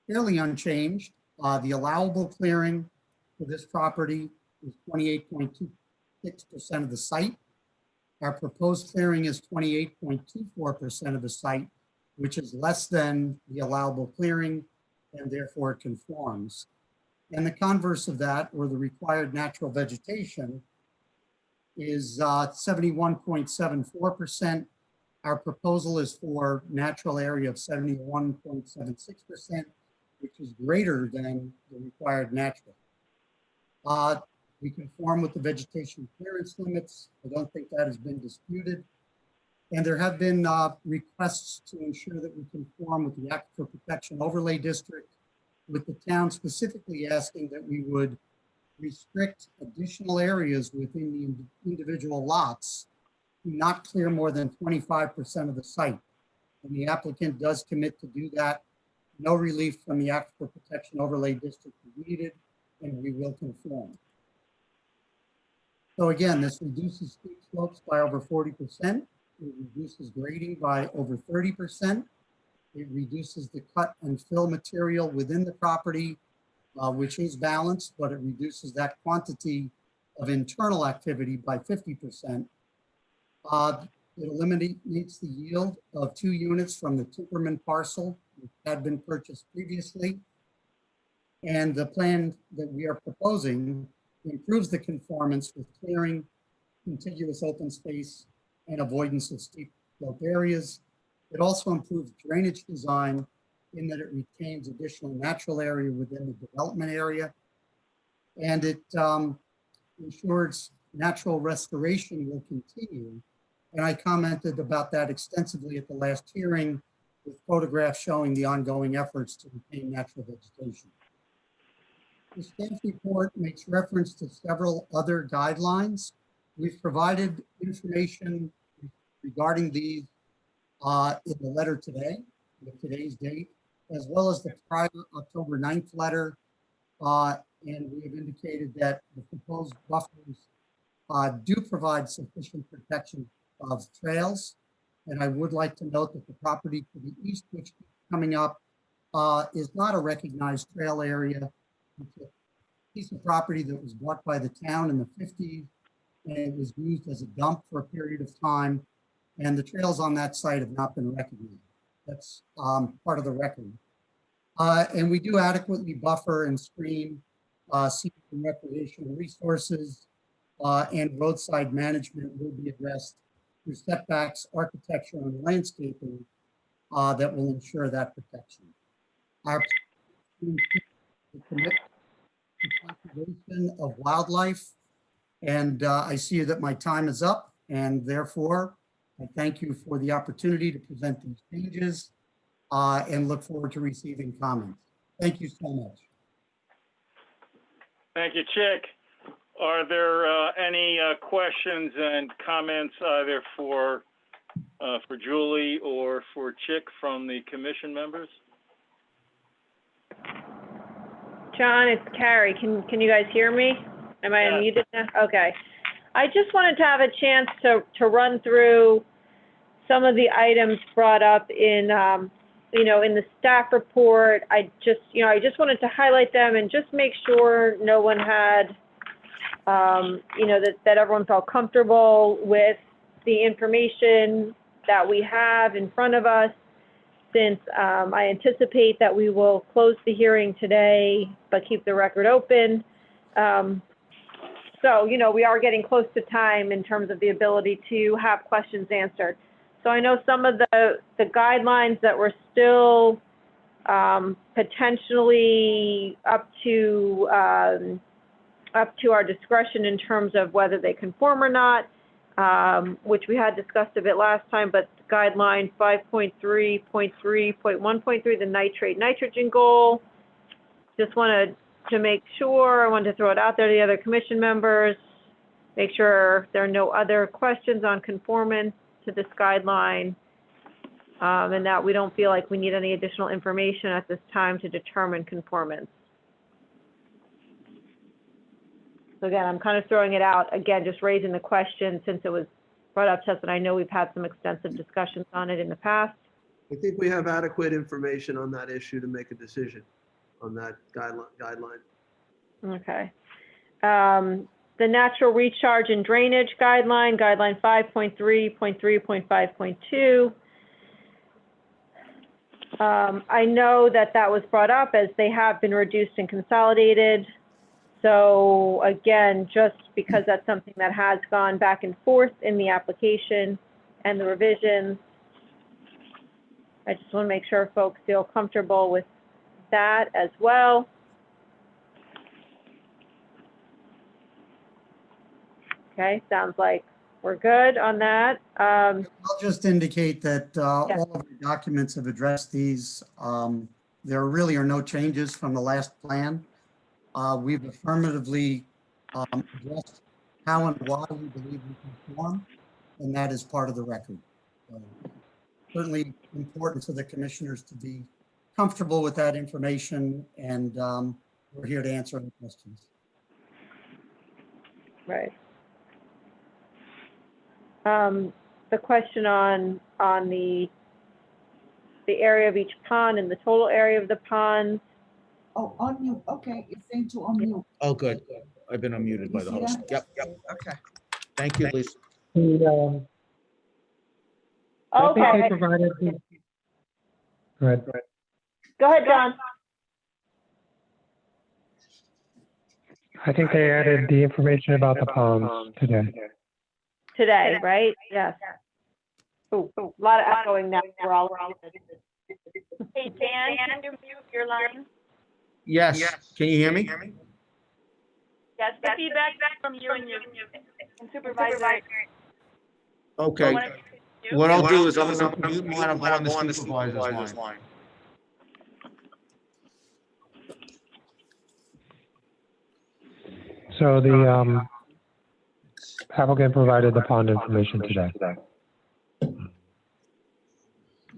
fairly unchanged. The allowable clearing for this property is 28.26% of the site. Our proposed clearing is 28.24% of the site, which is less than the allowable clearing, and therefore it conforms. And the converse of that, or the required natural vegetation, is 71.74%. Our proposal is for natural area of 71.76%, which is greater than the required natural. We conform with the vegetation clearance limits. I don't think that has been disputed. And there have been requests to ensure that we conform with the Aquifer Protection Overlay District, with the town specifically asking that we would restrict additional areas within the individual lots to not clear more than 25% of the site. And the applicant does commit to do that. No relief from the Aquifer Protection Overlay District is needed, and we will conform. So again, this reduces steep slopes by over 40%. It reduces grading by over 30%. It reduces the cut and fill material within the property, which is balanced, but it reduces that quantity of internal activity by 50%. It eliminates the yield of 2 units from the Timperman parcel, which had been purchased previously. And the plan that we are proposing improves the conformance with clearing, contiguous open space, and avoidance of steep slope areas. It also improves drainage design in that it retains additional natural area within the development area. And it ensures natural restoration will continue. And I commented about that extensively at the last hearing with photographs showing the ongoing efforts to retain natural vegetation. The staff report makes reference to several other guidelines. We've provided information regarding these in the letter today, with today's date, as well as the prior October 9th letter. And we have indicated that the proposed buffers do provide sufficient protection of trails. And I would like to note that the property to the east, which is coming up, is not a recognized trail area. It's a piece of property that was bought by the town in the 50s, and it was used as a dump for a period of time. And the trails on that site have not been recognized. That's part of the record. And we do adequately buffer and screen scenic and recreational resources, and roadside management will be addressed through setbacks, architecture, and landscaping that will ensure that protection. Our commit to conservation of wildlife, and I see that my time is up, and therefore I thank you for the opportunity to present these changes and look forward to receiving comments. Thank you so much. Thank you, Chick. Are there any questions and comments either for Julie or for Chick from the commission members? John, it's Carrie. Can you guys hear me? Am I unmuted now? Okay. I just wanted to have a chance to run through some of the items brought up in, in the staff report. I just wanted to highlight them and just make sure no one had, that everyone felt comfortable with the information that we have in front of us, since I anticipate that we will close the hearing today, but keep the record open. So, we are getting close to time in terms of the ability to have questions answered. So I know some of the guidelines that were still potentially up to our discretion in terms of whether they conform or not, which we had discussed a bit last time, but guideline 5.3.3.1.3, the nitrate nitrogen goal. Just wanted to make sure, I wanted to throw it out there to the other commission members, make sure there are no other questions on conformance to this guideline, and that we don't feel like we need any additional information at this time to determine conformance. So again, I'm kind of throwing it out, again, just raising the question since it was brought up to us, and I know we've had some extensive discussions on it in the past. I think we have adequate information on that issue to make a decision on that guideline. Okay. The natural recharge and drainage guideline, guideline 5.3.3.5.2. I know that was brought up as they have been reduced and consolidated. So again, just because that's something that has gone back and forth in the application and the revisions, I just want to make sure folks feel comfortable with that as well. Okay, sounds like we're good on that. I'll just indicate that all of the documents have addressed these. There really are no changes from the last plan. We've affirmatively addressed how and why we believe we conform, and that is part of the record. So, certainly important for the commissioners to be comfortable with that information, and we're here to answer any questions. Right. The question on the area of each pond and the total area of the ponds. Oh, unmute. Okay, it's saying to unmute. Oh, good. I've been unmuted by the host. Yep. Okay. Thank you, Lisa. I think they provided the, go ahead. Go ahead, John. I think they added the information about the ponds today. Today, right? Yes. Oh, a lot of echoing now. We're all around. Hey, Dan, can you mute your line? Yes. Can you hear me? Yes, the feedback from you and your supervisor. Okay. What I'll do is I'm going to mute mine and go on the supervisor's line. So the applicant provided the pond information today.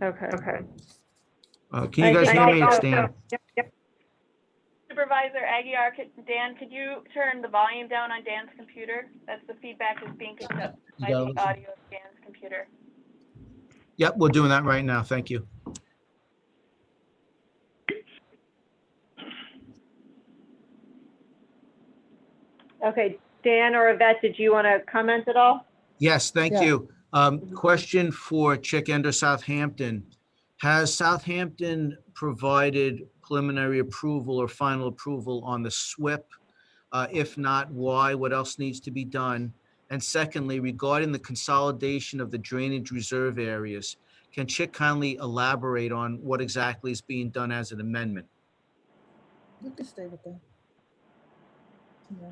Okay. Can you guys hear me? It's Dan. Yep. Supervisor Aguiar, Dan, could you turn the volume down on Dan's computer? That's the feedback is being picked up by the audio of Dan's computer. Yep, we're doing that right now. Thank you. Okay, Dan or Yvette, did you want to comment at all? Yes, thank you. Question for Chick Ender, Southampton. Has Southampton provided preliminary approval or final approval on the SWIP? If not, why? What else needs to be done? And secondly, regarding the consolidation of the drainage reserve areas, Can Chick kindly elaborate on what exactly is being done as an amendment? You can stay with that. Yeah.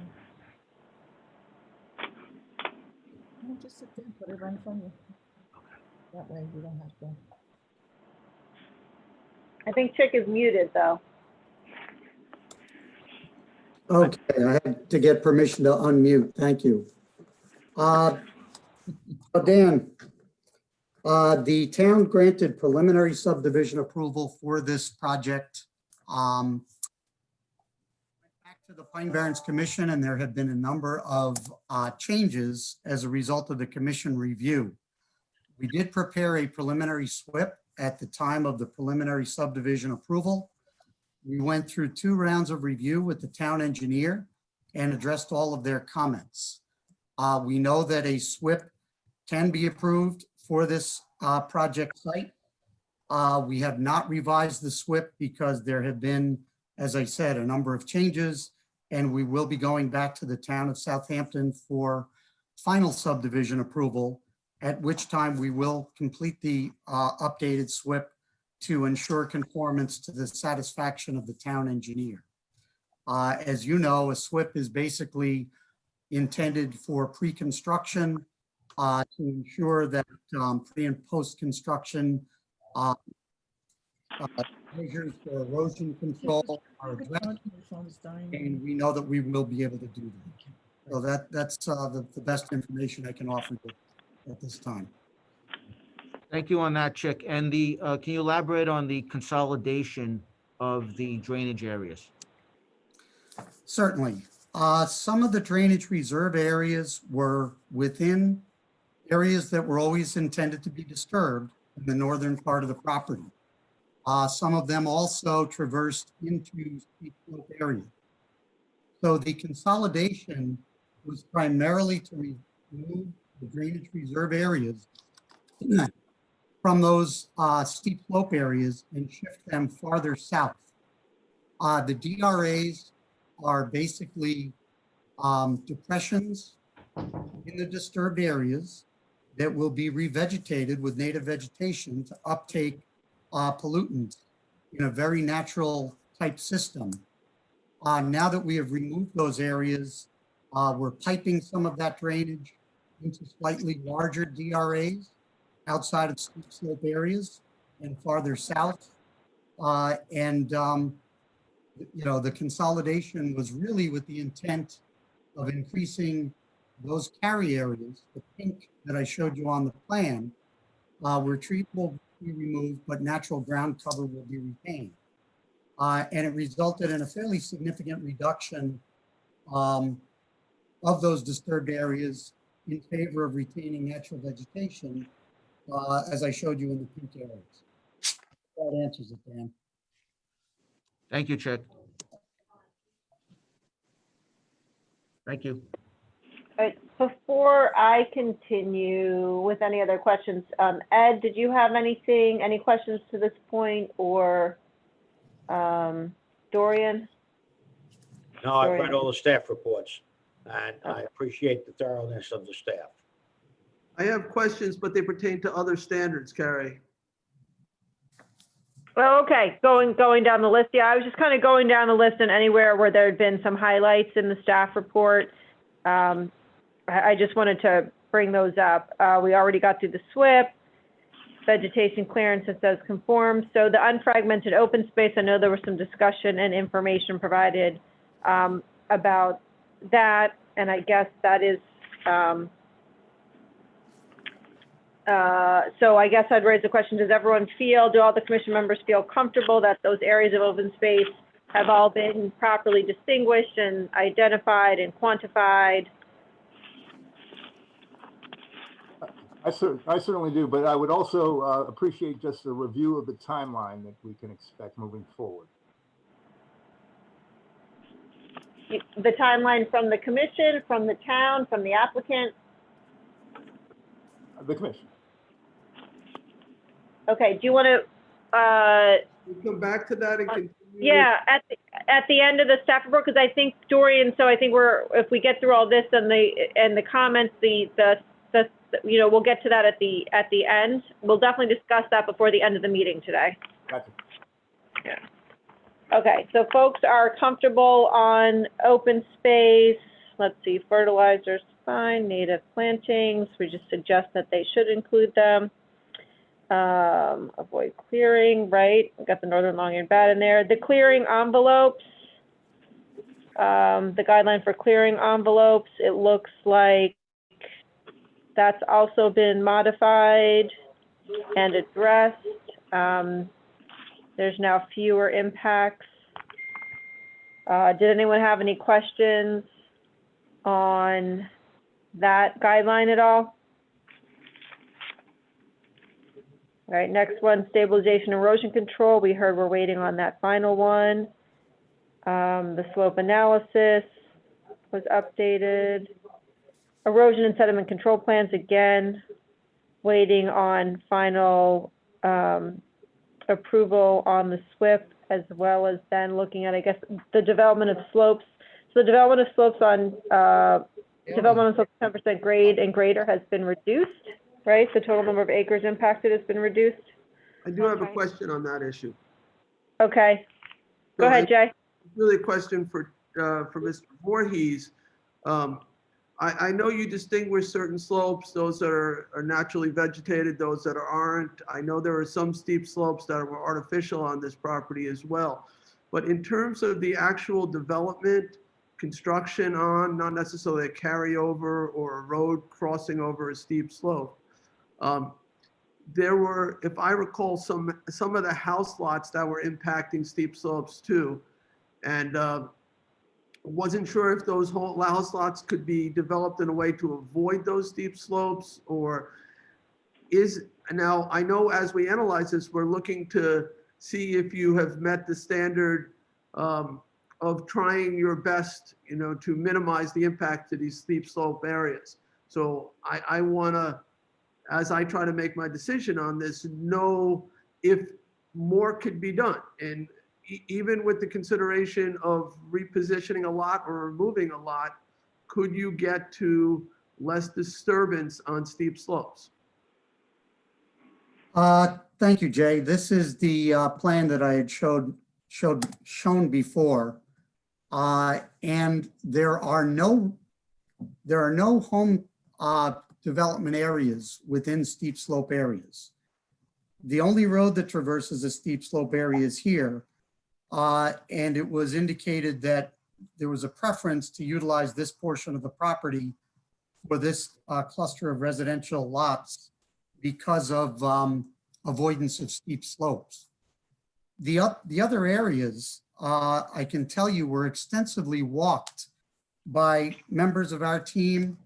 No, just sit there, put it right in front of you. That way you don't have to. I think Chick is muted, though. Okay, I had to get permission to unmute. Thank you. Dan, the town granted preliminary subdivision approval for this project. Went back to the Pine Barrens Commission, and there have been a number of changes as a result of the commission review. We did prepare a preliminary SWIP at the time of the preliminary subdivision approval. We went through 2 rounds of review with the town engineer and addressed all of their comments. We know that a SWIP can be approved for this project site. We have not revised the SWIP because there have been, as I said, a number of changes, and we will be going back to the town of Southampton for final subdivision approval, at which time we will complete the updated SWIP to ensure conformance to the satisfaction of the town engineer. As you know, a SWIP is basically intended for pre-construction to ensure that pre and post-construction measures for erosion control are addressed, and we know that we will be able to do that. So that's the best information I can offer you at this time. Thank you on that, Chick. And can you elaborate on the consolidation of the drainage areas? Certainly. Some of the drainage reserve areas were within areas that were always intended to be disturbed in the northern part of the property. Some of them also traversed into steep slope areas. So the consolidation was primarily to remove the drainage reserve areas from those steep slope areas and shift them farther south. The DRAs are basically depressions in the disturbed areas that will be revegetated with native vegetation to uptake pollutants in a very natural type system. Now that we have removed those areas, we're piping some of that drainage into slightly larger DRAs outside of steep slope areas and farther south. You know, the consolidation was really with the intent of increasing those carry areas, the pink that I showed you on the plan, where trees will be removed, but natural ground cover will be retained. And it resulted in a fairly significant reduction of those disturbed areas in favor of retaining natural vegetation, as I showed you in the pink areas. That answers it, Dan. Thank you, Chick. Thank you. All right, before I continue with any other questions, Ed, did you have anything, any questions to this point, or Dorian? No, I've read all the staff reports, and I appreciate the thoroughness of the staff. I have questions, but they pertain to other standards, Carrie. Well, okay, going down the list. Yeah, I was just kind of going down the list, and anywhere where there had been some highlights in the staff report, I just wanted to bring those up. We already got through the SWIP, vegetation clearance that says conform. So the unfragmented open space, I know there was some discussion and information provided about that, and I guess that is, so I guess I'd raise the question, do all the commission members feel comfortable that those areas of open space have all been properly distinguished and identified and quantified? I certainly do, but I would also appreciate just a review of the timeline that we can expect moving forward. The timeline from the commission, from the town, from the applicant? The commission. Okay, do you want to, We'll come back to that and continue. yeah, at the end of the staff report, because I think Dorian, so I think if we get through all this and the comments, the that's, you know, we'll get to that at the end. We'll definitely discuss that before the end of the meeting today. Gotcha. Yeah. Okay, so folks are comfortable on open space. Let's see, fertilizers, fine, native plantings. We just suggest that they should include them. Avoid clearing, right? We got the northern long-eared bat in there. The clearing envelopes, the guideline for clearing envelopes, it looks like that's also been modified and addressed. There's now fewer impacts. Did anyone have any questions on that guideline at all? All right, next one, stabilization erosion control. We heard we're waiting on that final one. The slope analysis was updated. Erosion and sediment control plans, again, waiting on final approval on the SWIP, as well as then looking at, I guess, the development of slopes. So the development of slopes on, development on slopes 10% grade and greater has been reduced, right? The total number of acres impacted has been reduced. I do have a question on that issue. Okay. Go ahead, Jay. Really a question for Mr. Voorhees. I know you distinguish certain slopes, those that are naturally vegetated, those that aren't. I know there are some steep slopes that were artificial on this property as well. But in terms of the actual development, construction on, not necessarily a carryover or a road crossing over a steep slope, there were, if I recall, some of the house lots that were impacting steep slopes too. And wasn't sure if those whole house lots could be developed in a way to avoid those steep slopes, or now I know as we analyze this, we're looking to see if you have met the standard of trying your best, you know, to minimize the impact to these steep slope areas. So I want to, as I try to make my decision on this, know if more could be done. And even with the consideration of repositioning a lot or removing a lot, could you get to less disturbance on steep slopes? Thank you, Jay. This is the plan that I had shown before. And there are no home development areas within steep slope areas. The only road that traverses a steep slope area is here. And it was indicated that there was a preference to utilize this portion of the property for this cluster of residential lots because of avoidance of steep slopes. The other areas, I can tell you, were extensively walked by members of our team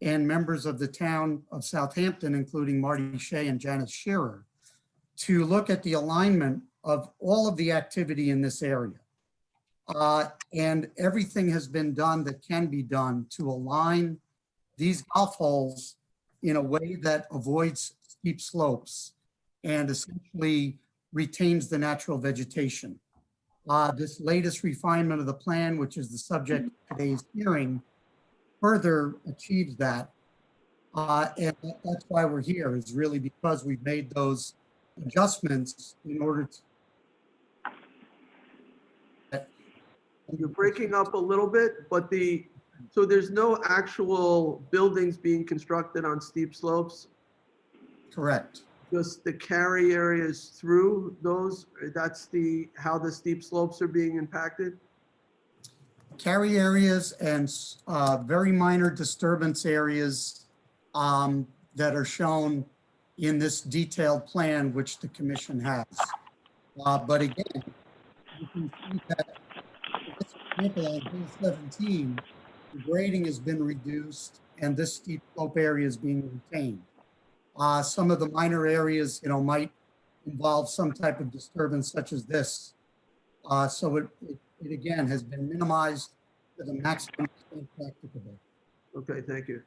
and members of the town of Southampton, including Marty Shea and Janice Shearer, to look at the alignment of all of the activity in this area. And everything has been done that can be done to align these golf holes in a way that avoids steep slopes and essentially retains the natural vegetation. This latest refinement of the plan, which is the subject of today's hearing, further achieves that. And that's why we're here, is really because we've made those adjustments in order to. You're breaking up a little bit, but so there's no actual buildings being constructed on steep slopes? Correct. Just the carry areas through those, that's how the steep slopes are being impacted? Carry areas and very minor disturbance areas that are shown in this detailed plan, which the commission has. But again, you can see that for this example on page 17, the grading has been reduced and this steep slope area is being retained. Some of the minor areas, might involve some type of disturbance such as this. So it again has been minimized to the maximum extent practicable. Okay, thank you.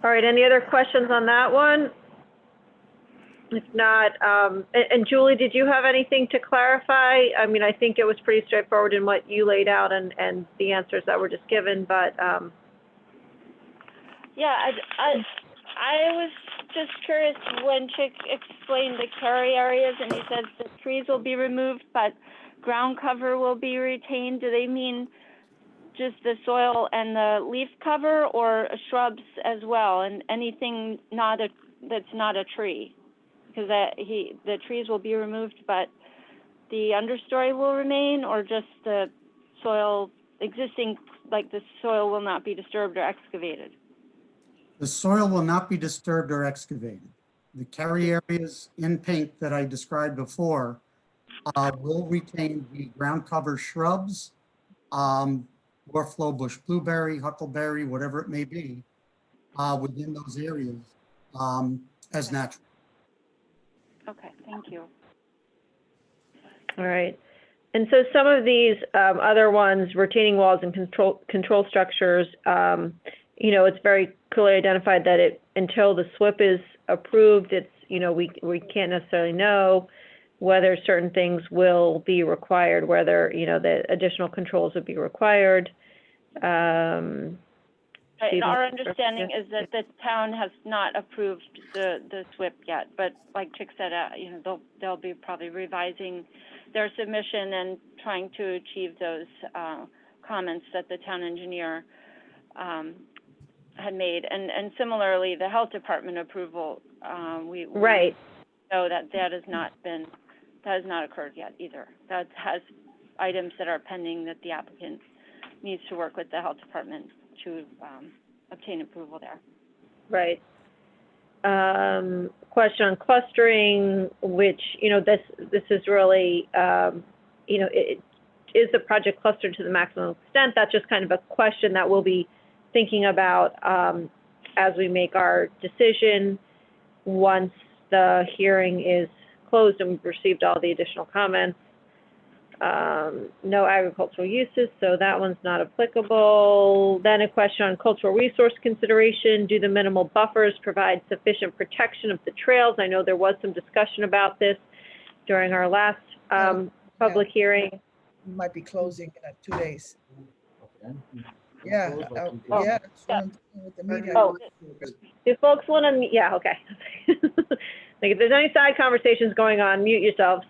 All right, any other questions on that one? If not, and Julie, did you have anything to clarify? I mean, I think it was pretty straightforward in what you laid out and the answers that were just given, but, Yeah, I was just curious when Chick explained the carry areas and he said the trees will be removed, but ground cover will be retained. Do they mean just the soil and the leaf cover or shrubs as well? And anything that's not a tree? Because the trees will be removed, but the understory will remain, or just the soil existing, like the soil will not be disturbed or excavated? The soil will not be disturbed or excavated. The carry areas in pink that I described before will retain the ground cover shrubs, Warflow bush blueberry, huckleberry, whatever it may be, within those areas as natural. Okay, thank you. all right. And so some of these other ones, retaining walls and control structures, you know, it's very clearly identified that until the SWIP is approved, it's, you know, we can't necessarily know whether certain things will be required, whether, you know, the additional controls would be required. And our understanding is that the town has not approved the SWIP yet, but like Chick said, you know, they'll be probably revising their submission and trying to achieve those comments that the town engineer had made. And similarly, the health department approval, we know that has not occurred yet either. That has items that are pending that the applicant needs to work with the health department to obtain approval there. Right. Question on clustering, which, you know, this is really, you know, is the project clustered to the maximum extent? That's just kind of a question that we'll be thinking about as we make our decision once the hearing is closed and we've received all the additional comments. No agricultural uses, so that one's not applicable. Then a question on cultural resource consideration. Do the minimal buffers provide sufficient protection of the trails? I know there was some discussion about this during our last public hearing. We might be closing in 2 days. Yeah, yeah. With the media. Do folks want to, yeah, okay. Like if there's any side conversations going on, mute yourselves.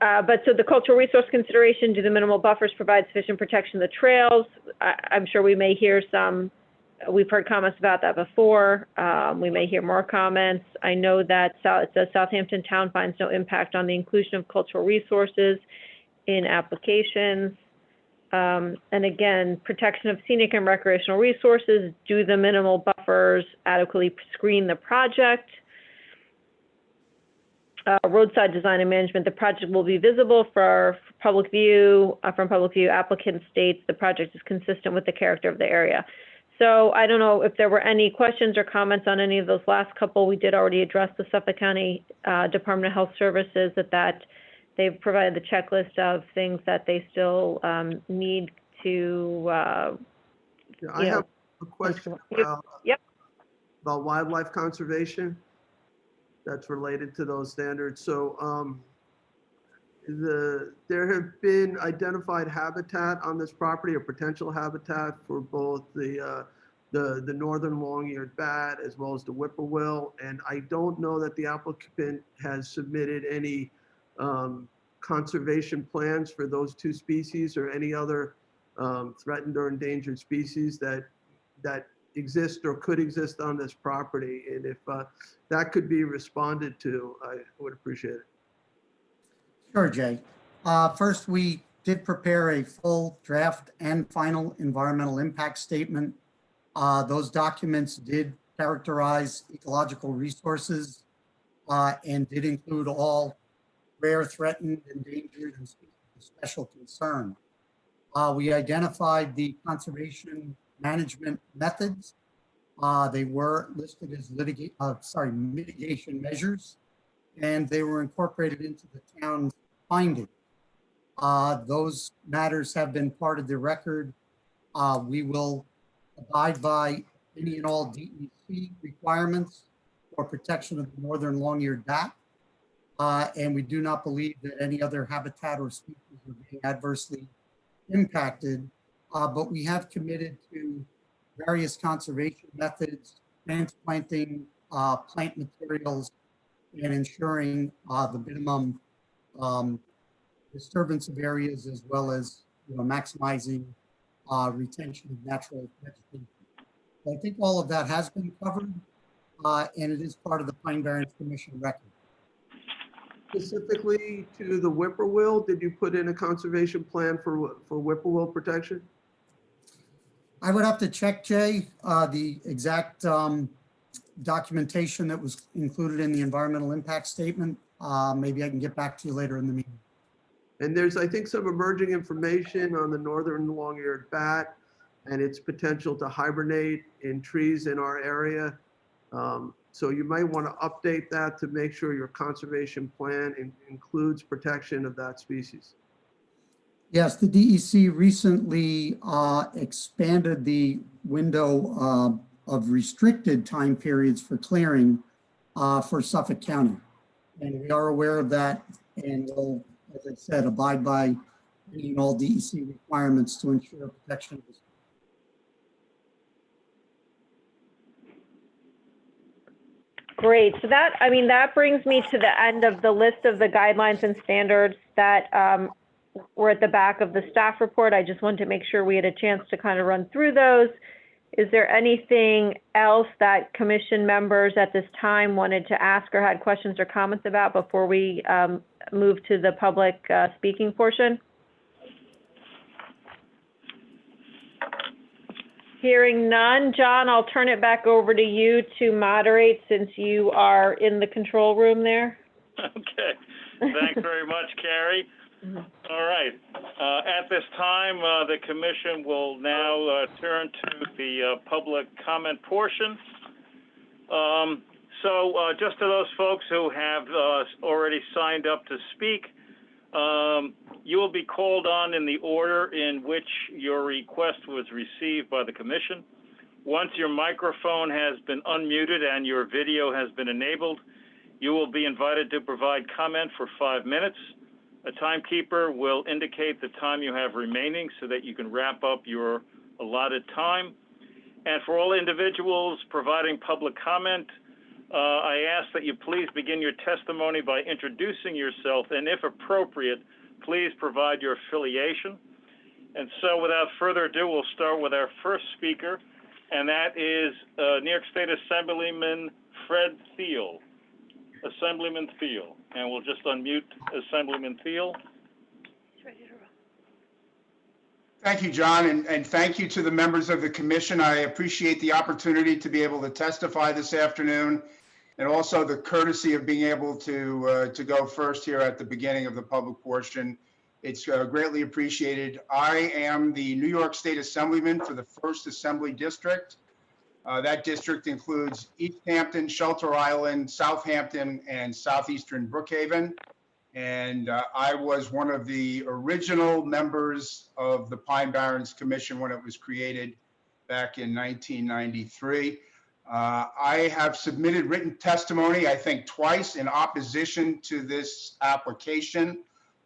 But so the cultural resource consideration, do the minimal buffers provide sufficient protection of the trails? I'm sure we may hear some, we've heard comments about that before. We may hear more comments. I know that it says Southampton Town finds no impact on the inclusion of cultural resources in applications. And again, protection of scenic and recreational resources, do the minimal buffers adequately screen the project? Roadside design and management, the project will be visible for public view. From public view, applicant states the project is consistent with the character of the area. So I don't know if there were any questions or comments on any of those last couple. We did already address the Suffolk County Department of Health Services that they've provided the checklist of things that they still need to. I have a question about wildlife conservation that's related to those standards. So there have been identified habitat on this property or potential habitat for both the northern long-eared bat as well as the whippoorwill. And I don't know that the applicant has submitted any conservation plans for those two species or any other threatened or endangered species that exist or could exist on this property. And if that could be responded to, I would appreciate it. Sure, Jay. First, we did prepare a full draft and final environmental impact statement. Those documents did characterize ecological resources and did include all rare, threatened, endangered, and species of special concern. We identified the conservation management methods. They were listed as mitigation measures, and they were incorporated into the town's finding. Those matters have been part of the record. We will abide by any and all DEC requirements for protection of the northern long-eared bat. And we do not believe that any other habitat or species are being adversely impacted. But we have committed to various conservation methods, transplanting plant materials, and ensuring the minimum disturbance of areas, as well as maximizing retention of natural vegetation. I think all of that has been covered, and it is part of the Pine Barrens Commission record. Specifically to the whippoorwill, did you put in a conservation plan for whippoorwill protection? I would have to check, Jay, the exact documentation that was included in the environmental impact statement. Maybe I can get back to you later in the meeting. And there's, I think, some emerging information on the northern long-eared bat and its potential to hibernate in trees in our area. So you might want to update that to make sure your conservation plan includes protection of that species. Yes, the DEC recently expanded the window of restricted time periods for clearing for Suffolk County. And we are aware of that and will, as I said, abide by meeting all DEC requirements to ensure protection of the species. Great. So that, I mean, that brings me to the end of the list of the guidelines and standards that were at the back of the staff report. I just wanted to make sure we had a chance to kind of run through those. Is there anything else that commission members at this time wanted to ask or had questions or comments about before we move to the public speaking portion? Hearing none, John, I'll turn it back over to you to moderate since you are in the control room there. Okay. Thanks very much, Carrie. All right. At this time, the commission will now turn to the public comment portion. Just to those folks who have already signed up to speak, you will be called on in the order in which your request was received by the commission. Once your microphone has been unmuted and your video has been enabled, you will be invited to provide comment for 5 minutes. A timekeeper will indicate the time you have remaining so that you can wrap up your allotted time. And for all individuals providing public comment, I ask that you please begin your testimony by introducing yourself, and if appropriate, please provide your affiliation. And so without further ado, we'll start with our first speaker, and that is New York State Assemblyman Fred Thiel. Assemblyman Thiel. And we'll just unmute Assemblyman Thiel. Thank you, John, and thank you to the members of the commission. I appreciate the opportunity to be able to testify this afternoon, and also the courtesy of being able to go first here at the beginning of the public portion. It's greatly appreciated. I am the New York State Assemblyman for the 1st Assembly District. That district includes East Hampton, Shelter Island, Southampton, and Southeastern Brookhaven. And I was one of the original members of the Pine Barrens Commission when it was created back in 1993. I have submitted written testimony, I think twice, in opposition to this application.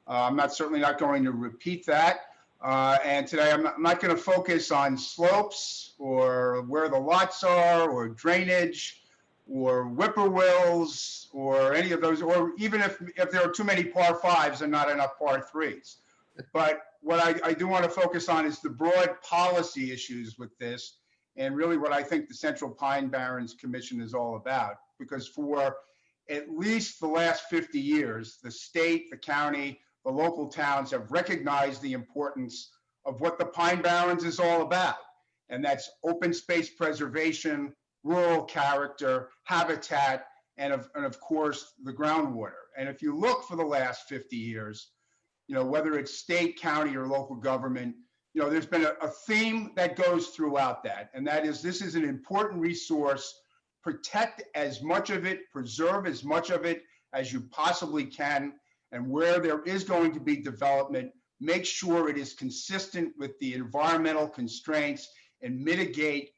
I'm certainly not going to repeat that. And today I'm not going to focus on slopes or where the lots are or drainage or whippoorwills or any of those, or even if there are too many par 5s and not enough par 3s. But what I do want to focus on is the broad policy issues with this, and really what I think the Central Pine Barrens Commission is all about. Because for at least the last 50 years, the state, the county, the local towns have recognized the importance of what the Pine Barrens is all about. And that's open space preservation, rural character, habitat, and of course, the groundwater. And if you look for the last 50 years, whether it's state, county, or local government, there's been a theme that goes throughout that. And that is, this is an important resource. Protect as much of it, preserve as much of it as you possibly can. And where there is going to be development, make sure it is consistent with the environmental constraints and mitigate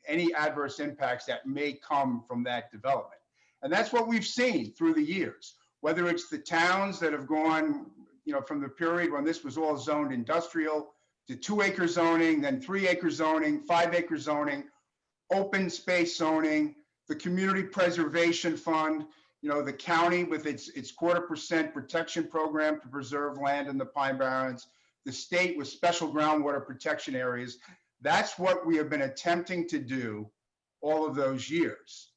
any adverse impacts that may come from that development. And that's what we've seen through the years, whether it's the towns that have gone, from the period when this was all zoned industrial to 2-acre zoning, then 3-acre zoning, 5-acre zoning, open space zoning, the community preservation fund, the county with its 0.25% protection program to preserve land in the Pine Barrens, the state with special groundwater protection areas. That's what we have been attempting to do all of those years.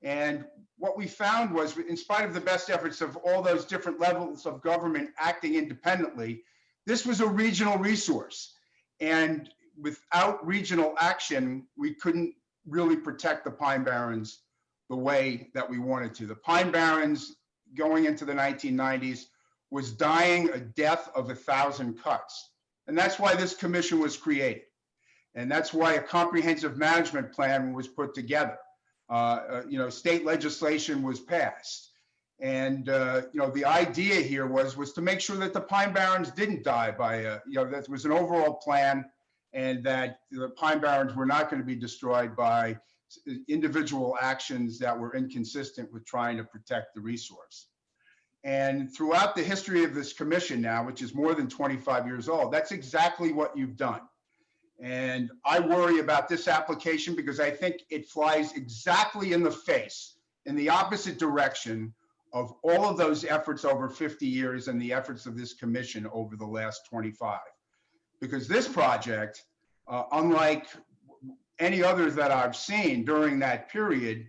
And what we found was, in spite of the best efforts of all those different levels of government acting independently, this was a regional resource. And without regional action, we couldn't really protect the Pine Barrens the way that we wanted to. The Pine Barrens, going into the 1990s, was dying a death of 1,000 cuts. And that's why this commission was created. And that's why a comprehensive management plan was put together. State legislation was passed. And, the idea here was to make sure that the Pine Barrens didn't die by, that was an overall plan, and that the Pine Barrens were not going to be destroyed by individual actions that were inconsistent with trying to protect the resource. And throughout the history of this commission now, which is more than 25 years old, that's exactly what you've done. And I worry about this application because I think it flies exactly in the face, in the opposite direction of all of those efforts over 50 years and the efforts of this commission over the last 25. Because this project, unlike any others that I've seen during that period,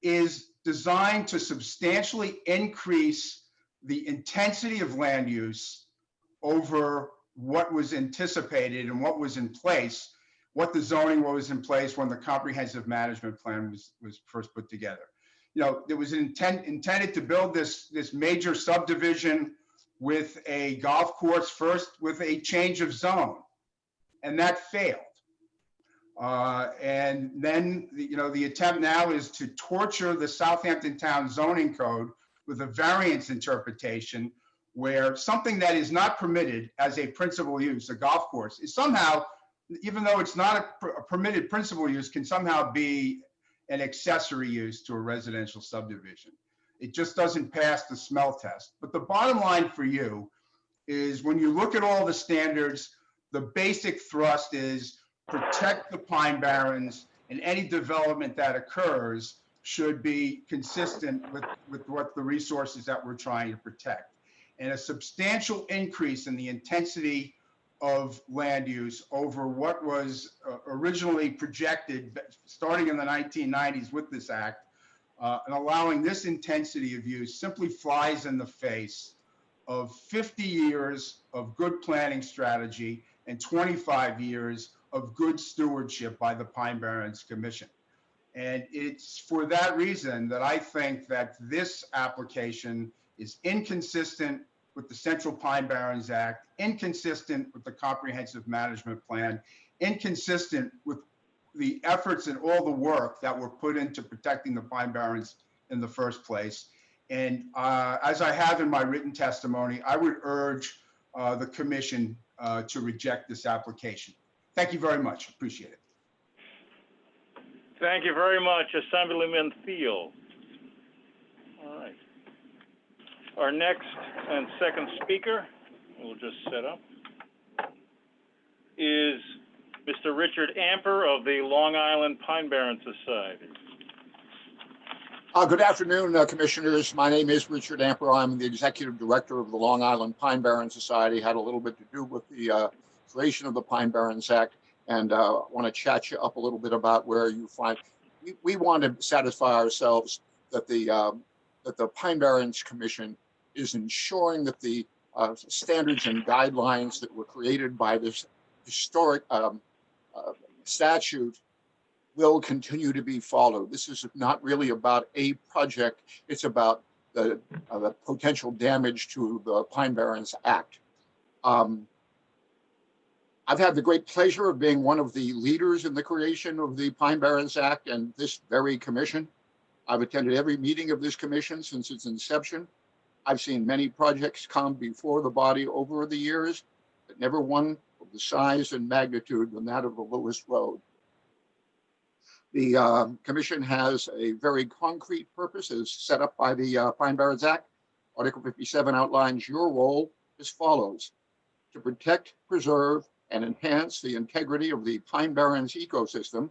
is designed to substantially increase the intensity of land use over what was anticipated and what was in place, what the zoning was in place when the comprehensive management plan was first put together. There was intended to build this major subdivision with a golf course first, with a change of zone, and that failed. And then, the attempt now is to torture the Southampton Town zoning code with a variance interpretation where something that is not permitted as a principal use, a golf course, is somehow, even though it's not a permitted principal use, can somehow be an accessory use to a residential subdivision. It just doesn't pass the smell test. But the bottom line for you is, when you look at all the standards, the basic thrust is protect the Pine Barrens, and any development that occurs should be consistent with what the resources that we're trying to protect. And a substantial increase in the intensity of land use over what was originally projected starting in the 1990s with this act, and allowing this intensity of use simply flies in the face of 50 years of good planning strategy and 25 years of good stewardship by the Pine Barrens Commission. And it's for that reason that I think that this application is inconsistent with the Central Pine Barrens Act, inconsistent with the Comprehensive Management Plan, inconsistent with the efforts and all the work that were put into protecting the Pine Barrens in the first place. And as I have in my written testimony, I would urge the commission to reject this application. Thank you very much. Appreciate it. Thank you very much, Assemblyman Thiel. All right. Our next and second speaker, we'll just set up, is Mr. Richard Amper of the Long Island Pine Barren Society. Good afternoon, Commissioners. My name is Richard Amper. I'm the Executive Director of the Long Island Pine Barren Society. Had a little bit to do with the creation of the Pine Barrens Act, and want to chat you up a little bit about where you find. We want to satisfy ourselves that the Pine Barrens Commission is ensuring that the standards and guidelines that were created by this historic statute will continue to be followed. This is not really about a project. It's about the potential damage to the Pine Barrens Act. I've had the great pleasure of being one of the leaders in the creation of the Pine Barrens Act and this very commission. I've attended every meeting of this commission since its inception. I've seen many projects come before the body over the years, but never one of the size and magnitude than that of the Lewis Road. The commission has a very concrete purpose as set up by the Pine Barrens Act. Article 57 outlines your role as follows: to protect, preserve, and enhance the integrity of the Pine Barrens ecosystem,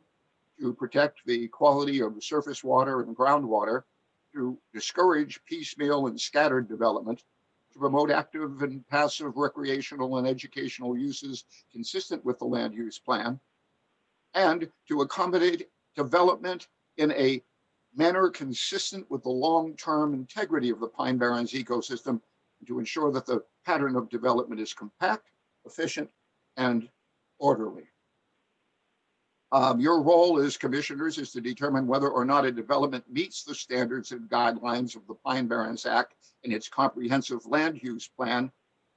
to protect the quality of the surface water and groundwater, to discourage piecemeal and scattered development, to promote active and passive recreational and educational uses consistent with the land use plan, and to accommodate development in a manner consistent with the long-term integrity of the Pine Barrens ecosystem, to ensure that the pattern of development is compact, efficient, and orderly. Your role as commissioners is to determine whether or not a development meets the standards and guidelines of the Pine Barrens Act and its comprehensive land use plan.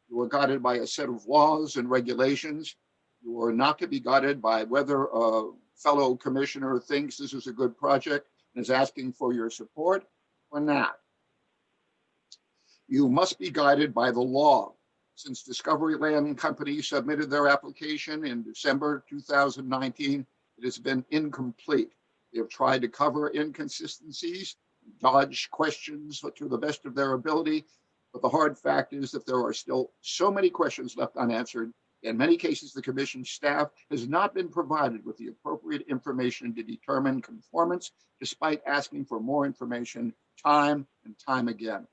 You are guided by a set of laws and regulations. You are not to be guided by whether a fellow commissioner thinks this is a good project and is asking for your support or not. You must be guided by the law. Since Discovery Land Company submitted their application in December 2019, it has been incomplete. They have tried to cover inconsistencies, dodge questions to the best of their ability, but the hard fact is that there are still so many questions left unanswered. In many cases, the commission staff has not been provided with the appropriate information to determine conformance, despite asking for more information time and time again.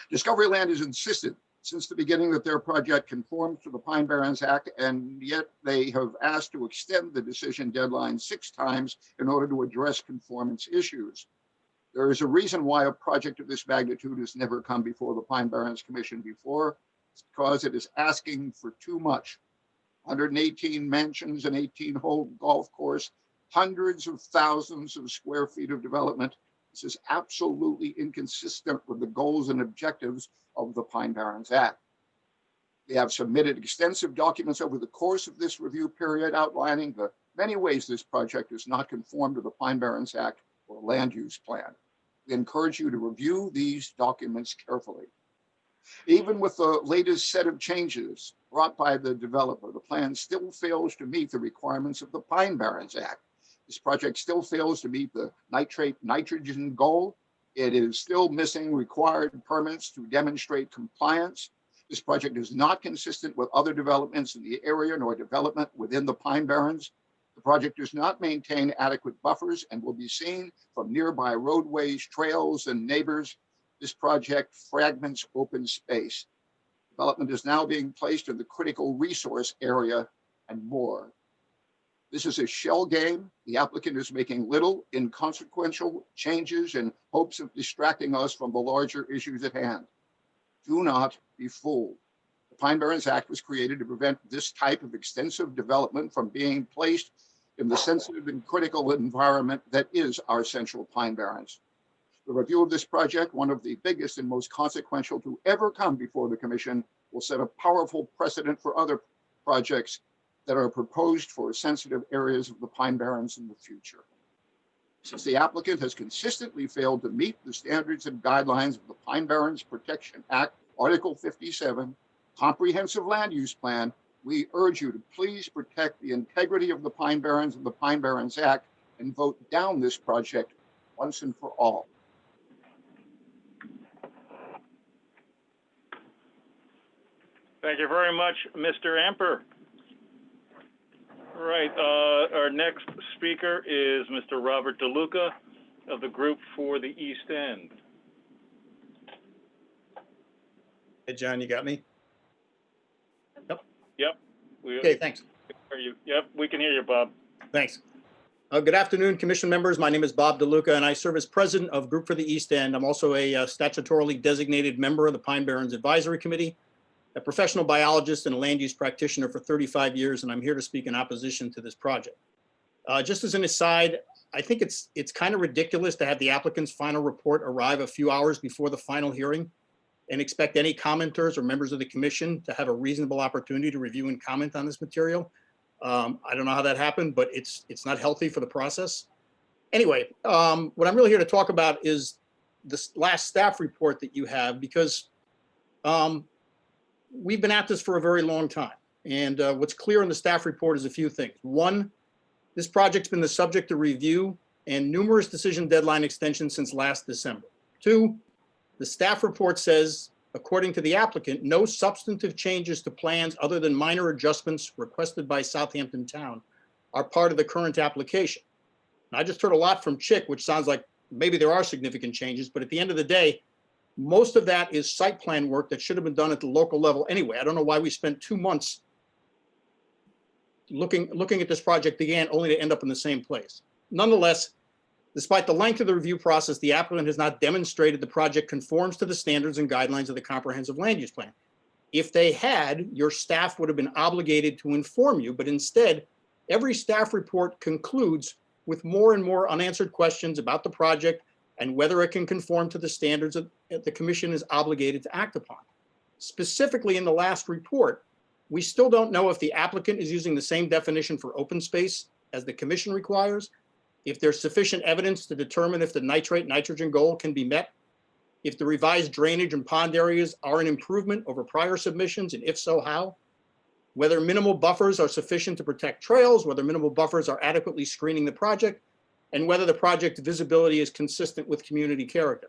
Discovery Land has insisted since the beginning that their project conforms to the Pine Barrens Act, and yet they have asked to extend the decision deadline 6 times in order to address conformance issues. There is a reason why a project of this magnitude has never come before the Pine Barrens Commission before. It's because it is asking for too much. 118 mansions, an 18-hole golf course, hundreds of thousands of square feet of development. This is absolutely inconsistent with the goals and objectives of the Pine Barrens Act. They have submitted extensive documents over the course of this review period outlining the many ways this project does not conform to the Pine Barrens Act or land use plan. We encourage you to review these documents carefully. Even with the latest set of changes brought by the developer, the plan still fails to meet the requirements of the Pine Barrens Act. This project still fails to meet the nitrate nitrogen goal. It is still missing required permits to demonstrate compliance. This project is not consistent with other developments in the area nor development within the Pine Barrens. The project does not maintain adequate buffers and will be seen from nearby roadways, trails, and neighbors. This project fragments open space. Development is now being placed in the critical resource area and more. This is a shell game. The applicant is making little inconsequential changes in hopes of distracting us from the larger issues at hand. Do not be fooled. The Pine Barrens Act was created to prevent this type of extensive development from being placed in the sensitive and critical environment that is our central Pine Barrens. The review of this project, one of the biggest and most consequential to ever come before the Commission, will set a powerful precedent for other projects that are proposed for sensitive areas of the Pine Barrens in the future. Since the applicant has consistently failed to meet the standards and guidelines of the Pine Barrens Protection Act, Article 57, Comprehensive Land Use Plan, we urge you to please protect the integrity of the Pine Barrens and the Pine Barrens Act and vote down this project once and for all. Thank you very much, Mr. Amper. All right, our next speaker is Mr. Robert DeLuca of the Group for the East End. Hey, John, you got me? Yep. Okay, thanks. Yep, we can hear you, Bob. Thanks. Good afternoon, Commission members. My name is Bob DeLuca, and I serve as president of Group for the East End. I'm also a statutorily designated member of the Pine Barrens Advisory Committee, a professional biologist and a land use practitioner for 35 years, and I'm here to speak in opposition to this project. Just as an aside, I think it's kind of ridiculous to have the applicant's final report arrive a few hours before the final hearing and expect any commenters or members of the commission to have a reasonable opportunity to review and comment on this material. I don't know how that happened, but it's not healthy for the process. Anyway, what I'm really here to talk about is this last staff report that you have, because we've been at this for a very long time. And what's clear in the staff report is a few things. One, This project's been the subject of review and numerous decision deadline extensions since last December. 2, the staff report says, according to the applicant, no substantive changes to plans other than minor adjustments requested by Southampton Town are part of the current application. And I just heard a lot from Chick, which sounds like maybe there are significant changes, but at the end of the day, most of that is site plan work that should have been done at the local level anyway. I don't know why we spent 2 months looking at this project again, only to end up in the same place. Nonetheless, despite the length of the review process, the applicant has not demonstrated the project conforms to the standards and guidelines of the comprehensive land use plan. If they had, your staff would have been obligated to inform you, but instead, every staff report concludes with more and more unanswered questions about the project and whether it can conform to the standards that the commission is obligated to act upon. Specifically in the last report, we still don't know if the applicant is using the same definition for open space as the commission requires, if there's sufficient evidence to determine if the nitrate nitrogen goal can be met, if the revised drainage and pond areas are an improvement over prior submissions, and if so, how, whether minimal buffers are sufficient to protect trails, whether minimal buffers are adequately screening the project, and whether the project visibility is consistent with community character.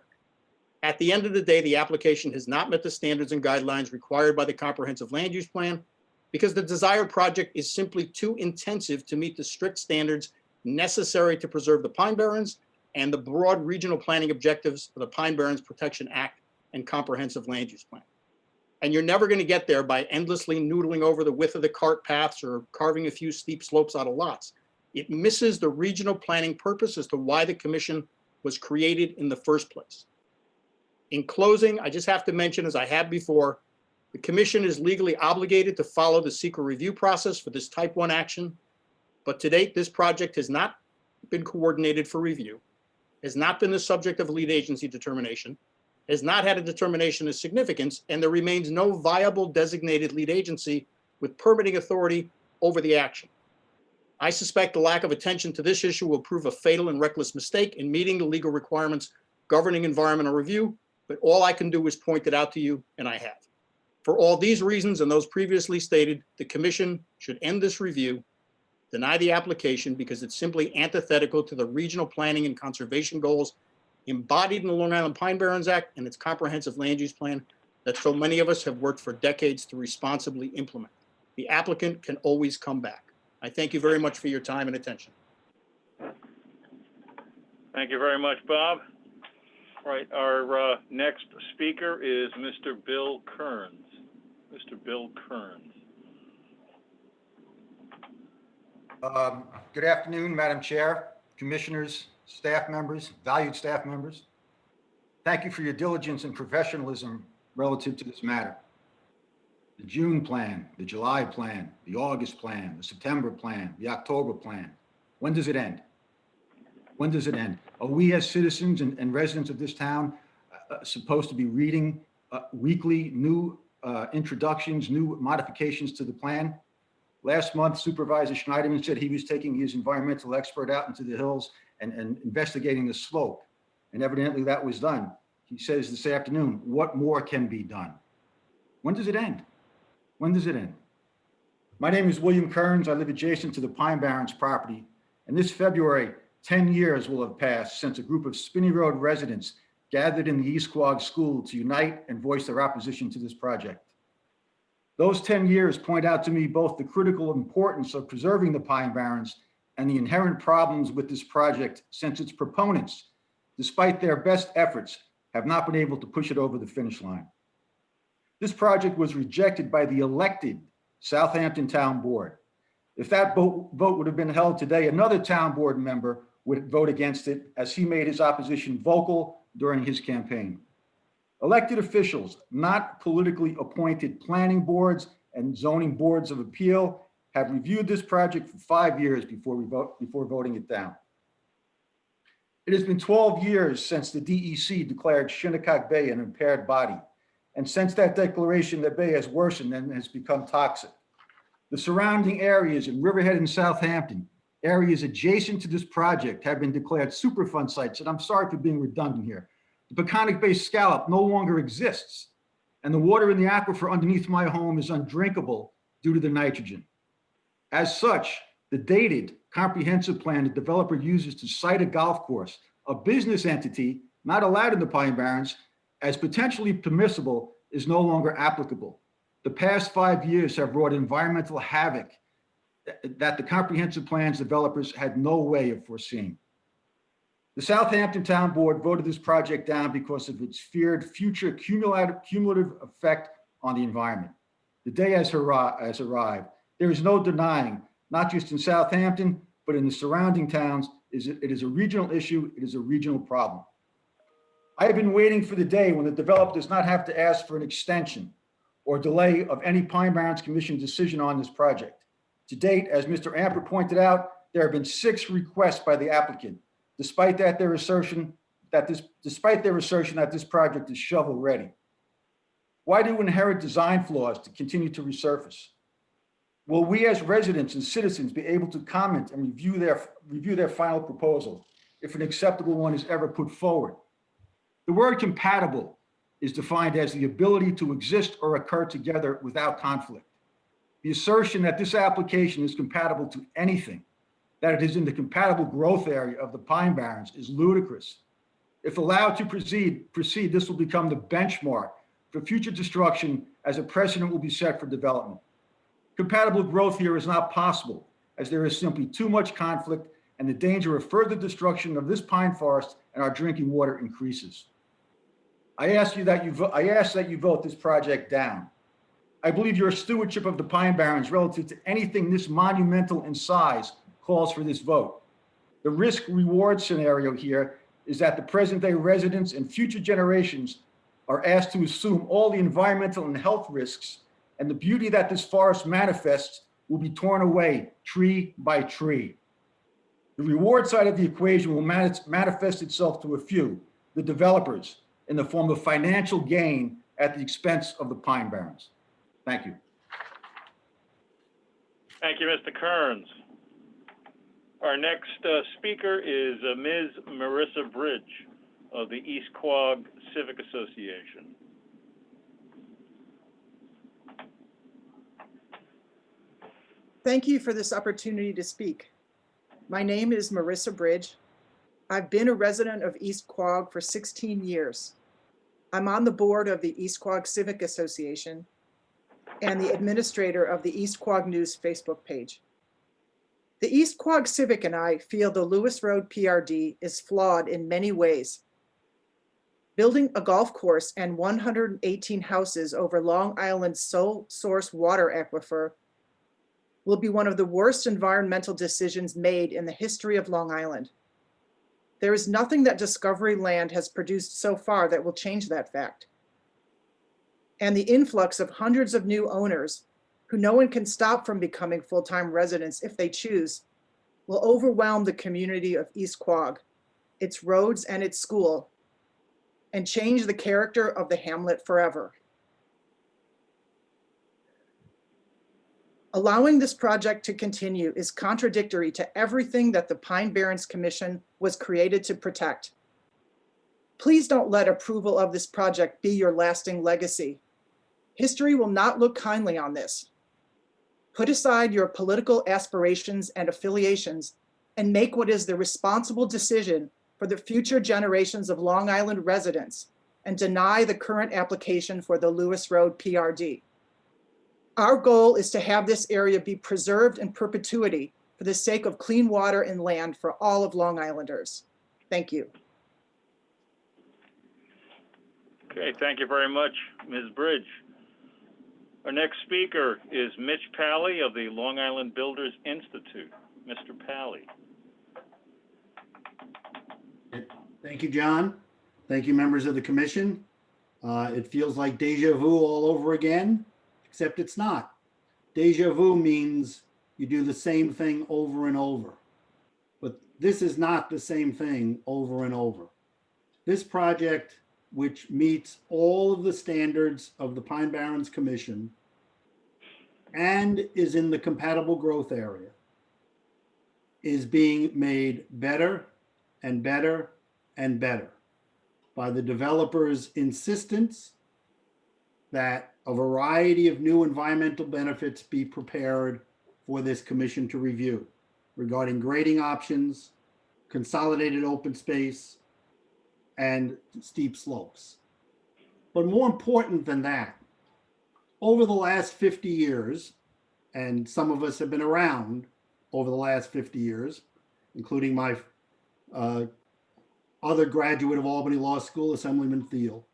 At the end of the day, the application has not met the standards and guidelines required by the comprehensive land use plan because the desired project is simply too intensive to meet the strict standards necessary to preserve the Pine Barrens and the broad regional planning objectives of the Pine Barrens Protection Act and comprehensive land use plan. And you're never going to get there by endlessly noodling over the width of the cart paths or carving a few steep slopes out of lots. It misses the regional planning purpose as to why the commission was created in the first place. In closing, I just have to mention, as I have before, the commission is legally obligated to follow the secret review process for this type 1 action. But to date, this project has not been coordinated for review, has not been the subject of lead agency determination, has not had a determination of significance, and there remains no viable designated lead agency with permitting authority over the action. I suspect the lack of attention to this issue will prove a fatal and reckless mistake in meeting the legal requirements governing environmental review, but all I can do is point it out to you, and I have. For all these reasons and those previously stated, the commission should end this review, deny the application because it's simply antithetical to the regional planning and conservation goals embodied in the Long Island Pine Barrens Act and its comprehensive land use plan that so many of us have worked for decades to responsibly implement. The applicant can always come back. I thank you very much for your time and attention. Thank you very much, Bob. All right, our next speaker is Mr. Bill Kearns. Mr. Bill Kearns. Good afternoon, Madam Chair, commissioners, staff members, valued staff members. Thank you for your diligence and professionalism relative to this matter. The June plan, the July plan, the August plan, the September plan, the October plan. When does it end? When does it end? Are we as citizens and residents of this town supposed to be reading weekly new introductions, new modifications to the plan? Last month, Supervisor Schneiderman said he was taking his environmental expert out into the hills and investigating the slope. And evidently that was done. He says this afternoon, what more can be done? When does it end? When does it end? My name is William Kearns. I live adjacent to the Pine Barrens property. And this February, 10 years will have passed since a group of Spinney Road residents gathered in the East Quogue School to unite and voice their opposition to this project. Those 10 years point out to me both the critical importance of preserving the Pine Barrens and the inherent problems with this project since its proponents, despite their best efforts, have not been able to push it over the finish line. This project was rejected by the elected Southampton Town Board. If that vote would have been held today, another town board member would vote against it as he made his opposition vocal during his campaign. Elected officials, not politically appointed planning boards and zoning boards of appeal, have reviewed this project for 5 years before voting it down. It has been 12 years since the DEC declared Shinnecock Bay an impaired body. And since that declaration, the bay has worsened and has become toxic. The surrounding areas in Riverhead and Southampton, areas adjacent to this project, have been declared Superfund sites. And I'm sorry for being redundant here. The Peconic Bay scallop no longer exists. And the water in the aquifer underneath my home is undrinkable due to the nitrogen. As such, The dated comprehensive plan the developer uses to site a golf course, a business entity not allowed in the Pine Barrens, as potentially permissible, is no longer applicable. The past 5 years have brought environmental havoc that the comprehensive plans developers had no way of foreseeing. The Southampton Town Board voted this project down because of its feared future cumulative effect on the environment. The day has arrived. There is no denying, not just in Southampton, but in the surrounding towns, it is a regional issue, it is a regional problem. I have been waiting for the day when the developer does not have to ask for an extension or delay of any Pine Barrens Commission decision on this project. To date, as Mr. Amper pointed out, there have been 6 requests by the applicant, despite their assertion that this project is shovel ready. Why do we inherit design flaws to continue to resurface? Will we as residents and citizens be able to comment and review their final proposal if an acceptable one is ever put forward? The word compatible is defined as the ability to exist or occur together without conflict. The assertion that this application is compatible to anything, that it is in the compatible growth area of the Pine Barrens, is ludicrous. If allowed to proceed, this will become the benchmark for future destruction, as a precedent will be set for development. Compatible growth here is not possible, as there is simply too much conflict, and the danger of further destruction of this pine forest and our drinking water increases. I ask that you vote this project down. I believe your stewardship of the Pine Barrens relative to anything this monumental in size calls for this vote. The risk-reward scenario here is that the present-day residents and future generations are asked to assume all the environmental and health risks, and the beauty that this forest manifests will be torn away tree by tree. The reward side of the equation will manifest itself to a few, the developers, in the form of financial gain at the expense of the Pine Barrens. Thank you. Thank you, Mr. Kearns. Our next speaker is Ms. Marissa Bridge of the East Quogue Civic Association. Thank you for this opportunity to speak. My name is Marissa Bridge. I've been a resident of East Quogue for 16 years. I'm on the board of the East Quogue Civic Association and the administrator of the East Quogue News Facebook page. The East Quogue Civic and I feel the Lewis Road PRD is flawed in many ways. Building a golf course and 118 houses over Long Island's sole source water aquifer will be one of the worst environmental decisions made in the history of Long Island. There is nothing that Discovery Land has produced so far that will change that fact. And the influx of hundreds of new owners, who no one can stop from becoming full-time residents if they choose, will overwhelm the community of East Quogue, its roads and its school, and change the character of the hamlet forever. Allowing this project to continue is contradictory to everything that the Pine Barrens Commission was created to protect. Please don't let approval of this project be your lasting legacy. History will not look kindly on this. Put aside your political aspirations and affiliations and make what is the responsible decision for the future generations of Long Island residents and deny the current application for the Lewis Road PRD. Our goal is to have this area be preserved in perpetuity for the sake of clean water and land for all of Long Islanders. Thank you. Okay, thank you very much, Ms. Bridge. Our next speaker is Mitch Pally of the Long Island Builders Institute. Mr. Pally. Thank you, John. Thank you, members of the commission. It feels like deja vu all over again, except it's not. Deja vu means you do the same thing over and over. But this is not the same thing over and over. This project, which meets all of the standards of the Pine Barrens Commission and is in the compatible growth area, is being made better and better and better by the developer's insistence that a variety of new environmental benefits be prepared for this commission to review. regarding grading options, consolidated open space, and steep slopes. But more important than that, over the last 50 years, and some of us have been around over the last 50 years, including my other graduate of Albany Law School, Assemblyman Thiel,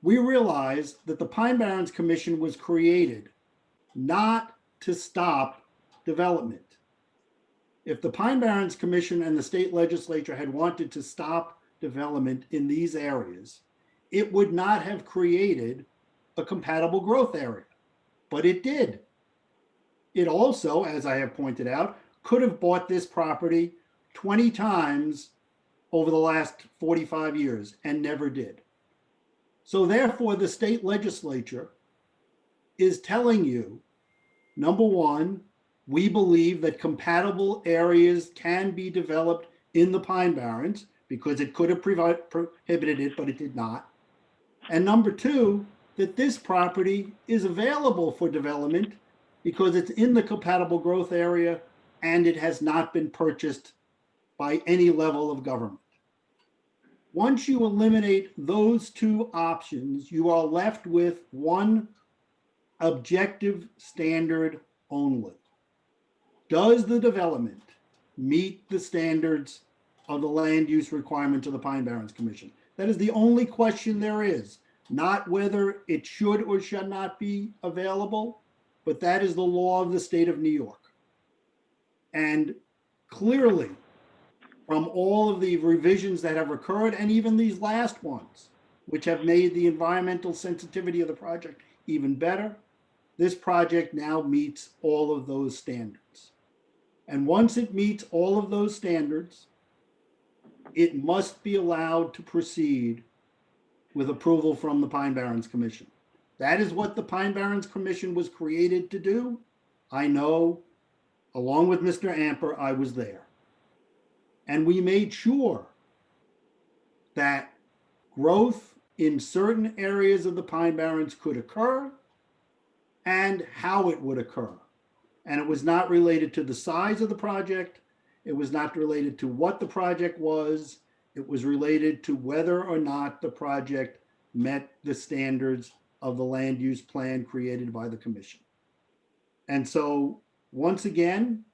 we realized that the Pine Barrens Commission was created not to stop development. If the Pine Barrens Commission and the state legislature had wanted to stop development in these areas, it would not have created a compatible growth area, but it did. It also, as I have pointed out, could have bought this property 20 times over the last 45 years and never did. So therefore, the state legislature is telling you, number one, we believe that compatible areas can be developed in the Pine Barrens because it could have prohibited it, but it did not. And number two, that this property is available for development because it's in the compatible growth area and it has not been purchased by any level of government. Once you eliminate those two options, you are left with one objective standard only. Does the development meet the standards of the land use requirements of the Pine Barrens Commission? That is the only question there is, not whether it should or should not be available, but that is the law of the state of New York. And clearly, from all of the revisions that have occurred, and even these last ones, which have made the environmental sensitivity of the project even better, this project now meets all of those standards. And once it meets all of those standards, it must be allowed to proceed with approval from the Pine Barrens Commission. That is what the Pine Barrens Commission was created to do. I know, along with Mr. Amper, I was there. And we made sure that growth in certain areas of the Pine Barrens could occur and how it would occur. And it was not related to the size of the project. It was not related to what the project was. It was related to whether or not the project met the standards of the land use plan created by the commission. And so, once again,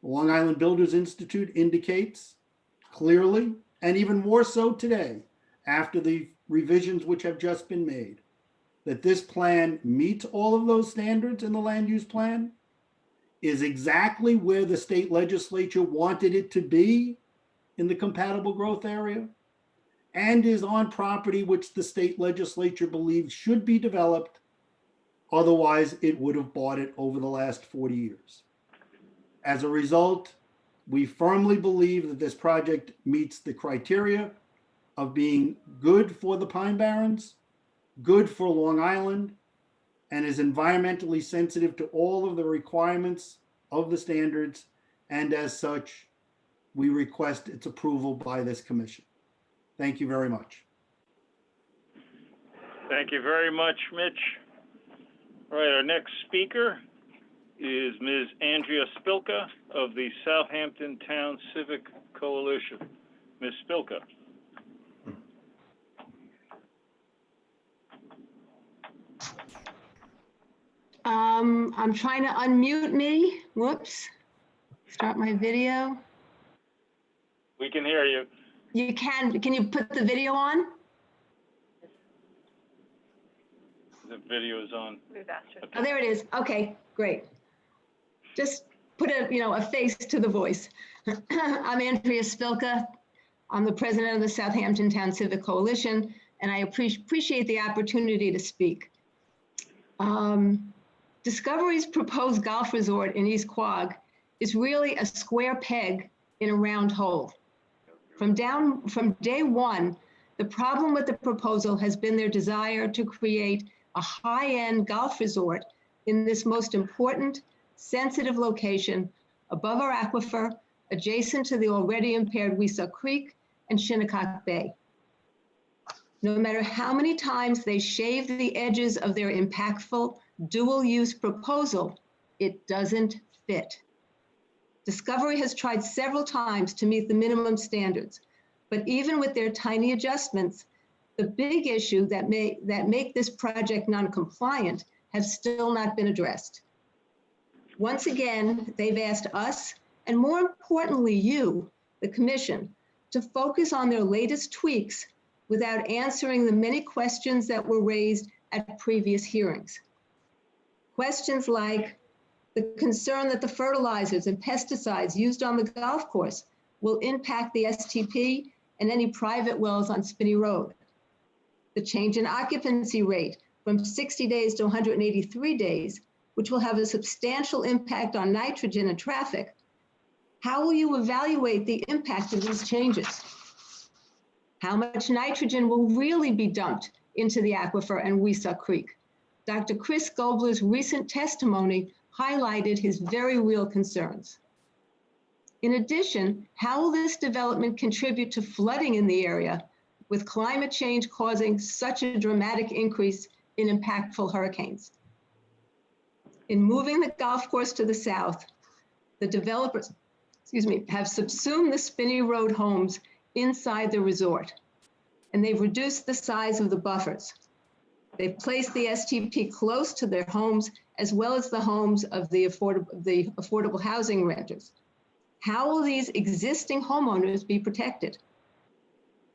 the Long Island Builders Institute indicates clearly, and even more so today, after the revisions which have just been made, that this plan meets all of those standards in the land use plan, is exactly where the state legislature wanted it to be in the compatible growth area, and is on property which the state legislature believes should be developed. Otherwise, it would have bought it over the last 40 years. As a result, we firmly believe that this project meets the criteria of being good for the Pine Barrens, good for Long Island, and is environmentally sensitive to all of the requirements of the standards. And as such, we request its approval by this commission. Thank you very much. Thank you very much, Mitch. All right, our next speaker is Ms. Andrea Spilka of the Southampton Town Civic Coalition. Ms. Spilka. I'm trying to unmute me. Whoops. Start my video. We can hear you. You can you put the video on? The video is on. Oh, there it is. Okay, great. Just put a face to the voice. I'm Andrea Spilka. I'm the president of the Southampton Town Civic Coalition, and I appreciate the opportunity to speak. Discovery's proposed golf resort in East Quogue is really a square peg in a round hole. From day one, the problem with the proposal has been their desire to create a high-end golf resort in this most important, sensitive location above our aquifer, adjacent to the already impaired Weesuck Creek and Shinnecock Bay. No matter how many times they shave the edges of their impactful dual-use proposal, it doesn't fit. Discovery has tried several times to meet the minimum standards, but even with their tiny adjustments, the big issue that make this project non-compliant have still not been addressed. Once again, they've asked us, and more importantly you, the Commission, to focus on their latest tweaks without answering the many questions that were raised at previous hearings. Questions like the concern that the fertilizers and pesticides used on the golf course will impact the STP and any private wells on Spinney Road. The change in occupancy rate from 60 days to 183 days, which will have a substantial impact on nitrogen and traffic. How will you evaluate the impact of these changes? How much nitrogen will really be dumped into the aquifer and Weesuck Creek? Dr. Chris Gobler's recent testimony highlighted his very real concerns. In addition, how will this development contribute to flooding in the area with climate change causing such a dramatic increase in impactful hurricanes? In moving the golf course to the south, the developers, have subsumed the Spinney Road homes inside the resort, and they've reduced the size of the buffers. They've placed the STP close to their homes, as well as the homes of the affordable housing renters. How will these existing homeowners be protected?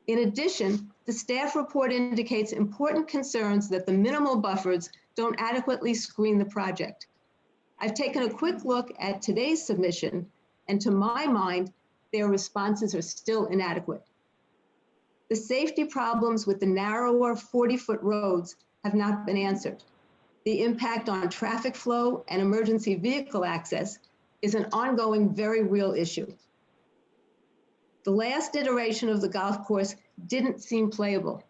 In addition, the staff report indicates important concerns that the minimal buffers don't adequately screen the project. I've taken a quick look at today's submission, and to my mind, their responses are still inadequate. The safety problems with the narrower 40-foot roads have not been answered. The impact on traffic flow and emergency vehicle access is an ongoing, very real issue. The last iteration of the golf course didn't seem playable.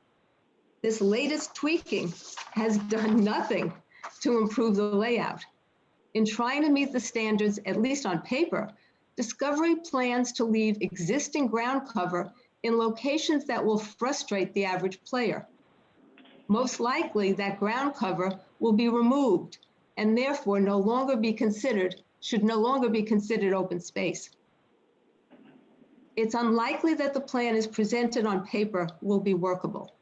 This latest tweaking has done nothing to improve the layout. In trying to meet the standards, at least on paper, Discovery plans to leave existing ground cover in locations that will frustrate the average player. Most likely, that ground cover will be removed and therefore should no longer be considered open space. It's unlikely that the plan as presented on paper will be workable.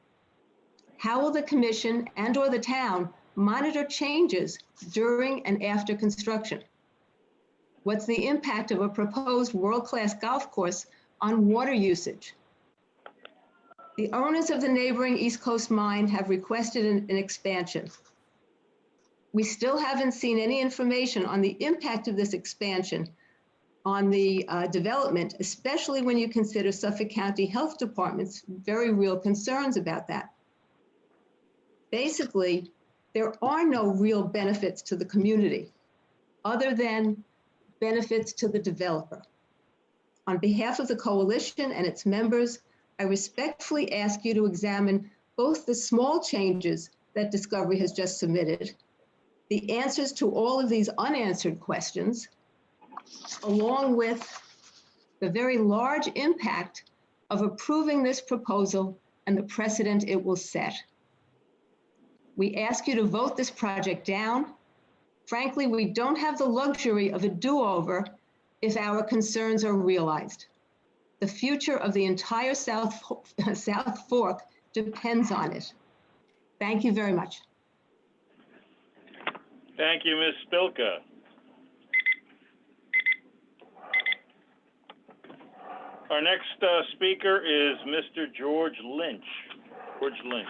How will the Commission and/or the town monitor changes during and after construction? What's the impact of a proposed world-class golf course on water usage? The owners of the neighboring East Coast mine have requested an expansion. We still haven't seen any information on the impact of this expansion on the development, especially when you consider Suffolk County Health Department's very real concerns about that. Basically, there are no real benefits to the community other than benefits to the developer. On behalf of the coalition and its members, I respectfully ask you to examine both the small changes that Discovery has just submitted, the answers to all of these unanswered questions, along with the very large impact of approving this proposal and the precedent it will set. We ask you to vote this project down. Frankly, we don't have the luxury of a do-over if our concerns are realized. The future of the entire South Fork depends on it. Thank you very much. Thank you, Ms. Spilka. Our next speaker is Mr. George Lynch. George Lynch.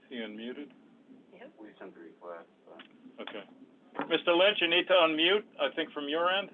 Is he unmuted? Yep. We sent the request. Okay. Mr. Lynch, you need to unmute, I think, from your end.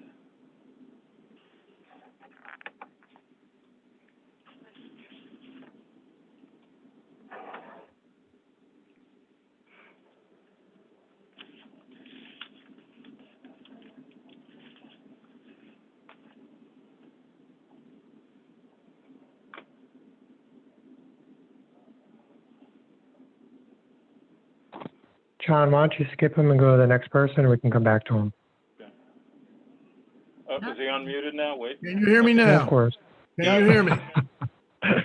John, why don't you skip him and go to the next person, and we can come back to him. Oh, is he unmuted now? Wait. Can you hear me Yeah, now? of course. Can you hear me? Can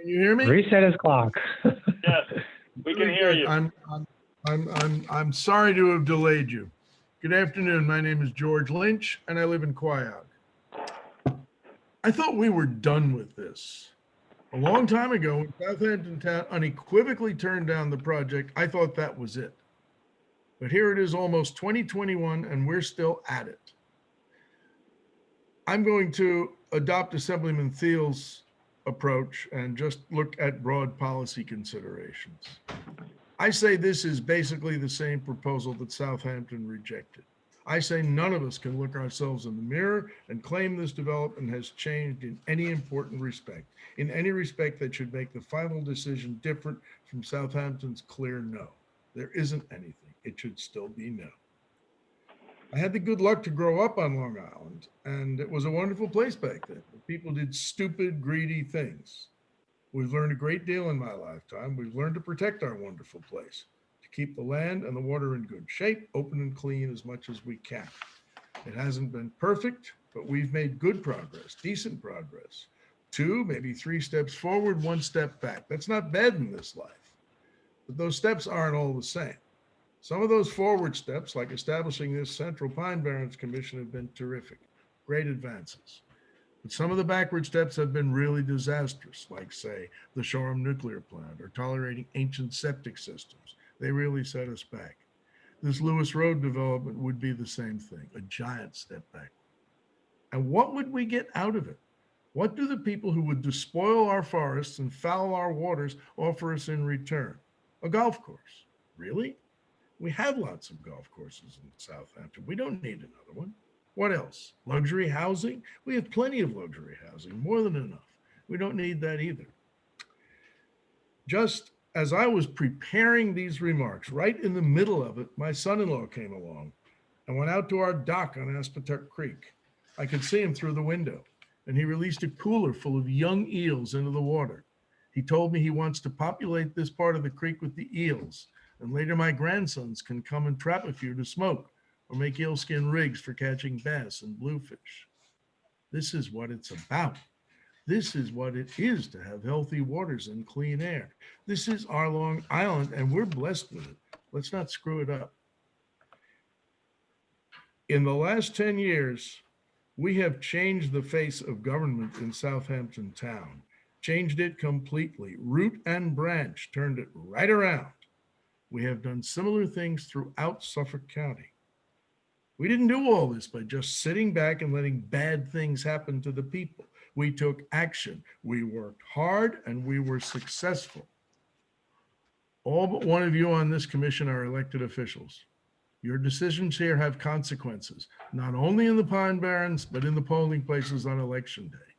you hear me? Reset his clock. Yes, we can Very hear good. you. I'm sorry to have delayed you. Good afternoon. My name is George Lynch, and I live in Quiog. I thought we were done with this. A long time ago, when Southampton Town unequivocally turned down the project, I thought that was it. But here it is, almost 2021, and we're still at it. I'm going to adopt Assemblyman Thiel's approach and just look at broad policy considerations. I say this is basically the same proposal that Southampton rejected. I say none of us can look ourselves in the mirror and claim this development has changed in any important respect, in any respect that should make the final decision different from Southampton's clear no. There isn't anything. It should still be no. I had the good luck to grow up on Long Island, and it was a wonderful place back then. People did stupid, greedy things. We've learned a great deal in my lifetime. We've learned to protect our wonderful place, to keep the land and the water in good shape, open and clean as much as we can. It hasn't been perfect, but we've made good progress, decent progress. 2, maybe 3 steps forward, 1 step back. That's not bad in this life, but those steps aren't all the same. Some of those forward steps, like establishing this Central Pine Barrens Commission, have been terrific, great advances. But some of the backward steps have been really disastrous, like, say, the Shoreham nuclear plant or tolerating ancient septic systems. They really set us back. This Lewis Road development would be the same thing, a giant step back. And what would we get out of it? What do the people who would despoil our forests and foul our waters offer us in return? A golf course. Really? We have lots of golf courses in Southampton. We don't need another one. What else? Luxury housing? We have plenty of luxury housing, more than enough. We don't need that either. Just as I was preparing these remarks, right in the middle of it, my son-in-law came along and went out to our dock on Aspetuck Creek. I could see him through the window, and he released a cooler full of young eels into the water. He told me he wants to populate this part of the creek with the eels, and later my grandsons can come and trap a few to smoke or make eelskin rigs for catching bass and bluefish. This is what it's about. This is what it is to have healthy waters and clean air. This is our Long Island, and we're blessed with it. Let's not screw it up. In the last 10 years, we have changed the face of government in Southampton Town, changed it completely, root and branch, turned it right around. We have done similar things throughout Suffolk County. We didn't do all this by just sitting back and letting bad things happen to the people. We took action. We worked hard and we were successful. All but one of you on this commission are elected officials. Your decisions here have consequences, not only in the Pine Barrens, but in the polling places on election day.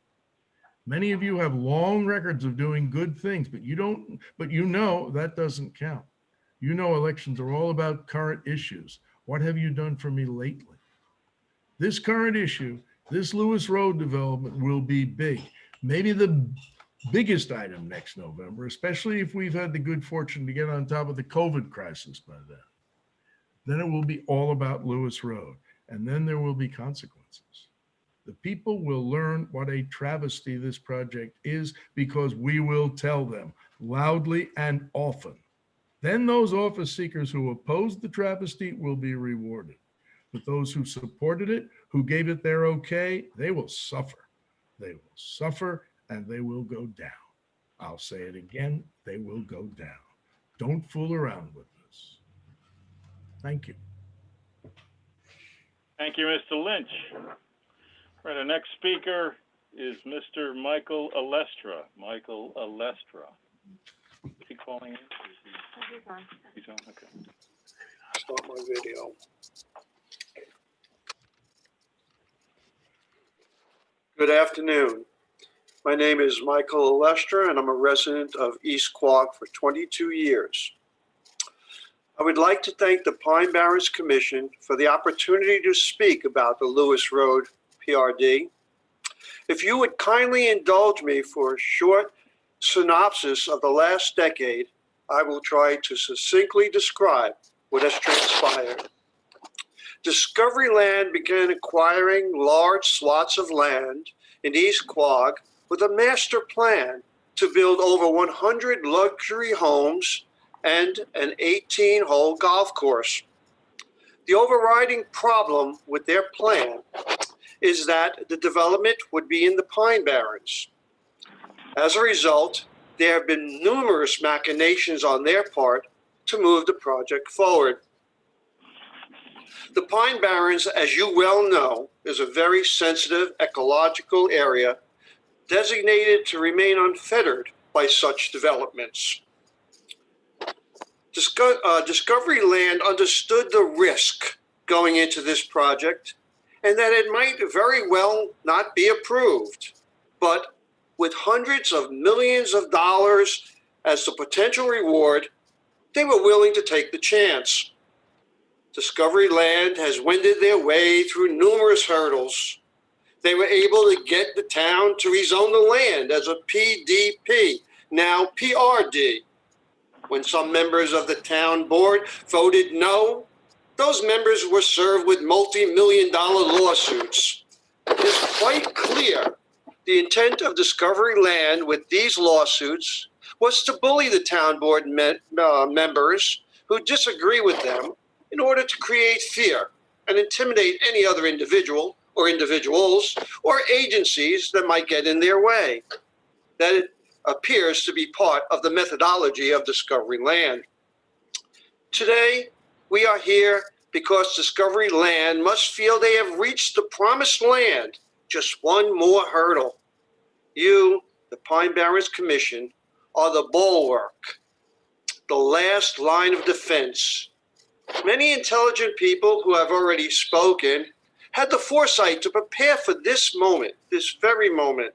Many of you have long records of doing good things, but you know that doesn't count. You know elections are all about current issues. What have you done for me lately? This current issue, this Lewis Road development will be big, maybe the biggest item next November, especially if we've had the good fortune to get on top of the COVID crisis by then. Then it will be all about Lewis Road, and then there will be consequences. The people will learn what a travesty this project is because we will tell them loudly and often. Then those office seekers who opposed the travesty will be rewarded. But those who supported it, who gave it their okay, they will suffer. They will suffer and they will go down. I'll say it again, they will go down. Don't fool around with this. Thank you. Thank you, Mr. Lynch. Right, our next speaker is Mr. Michael Alestra. Michael Alestra. Is he calling in? He's on. He's on, okay. Start my video. Good afternoon. My name is Michael Alestra, and I'm a resident of East Quogue for 22 years. I would like to thank the Pine Barrens Commission for the opportunity to speak about the Lewis Road PRD. If you would kindly indulge me for a short synopsis of the last decade, I will try to succinctly describe what has transpired. Discovery Land began acquiring large swaths of land in East Quogue with a master plan to build over 100 luxury homes and an 18-hole golf course. The overriding problem with their plan is that the development would be in the Pine Barrens. As a result, there have been numerous machinations on their part to move the project forward. The Pine Barrens, as you well know, is a very sensitive ecological area designated to remain unfettered by such developments. Discovery Land understood the risk going into this project and that it might very well not be approved. But with hundreds of millions of dollars as the potential reward, they were willing to take the chance. Discovery Land has wended their way through numerous hurdles. They were able to get the town to rezone the land as a PDP, now PRD. When some members of the town board voted no, those members were served with multi-million-dollar lawsuits. It is quite clear the intent of Discovery Land with these lawsuits was to bully the town board members who disagree with them in order to create fear and intimidate any other individual or individuals or agencies that might get in their way. That it appears to be part of the methodology of Discovery Land. Today, we are here because Discovery Land must feel they have reached the promised land, just one more hurdle. You, the Pine Barrens Commission, are the bulwark, the last line of defense. Many intelligent people who have already spoken had the foresight to prepare for this moment, this very moment.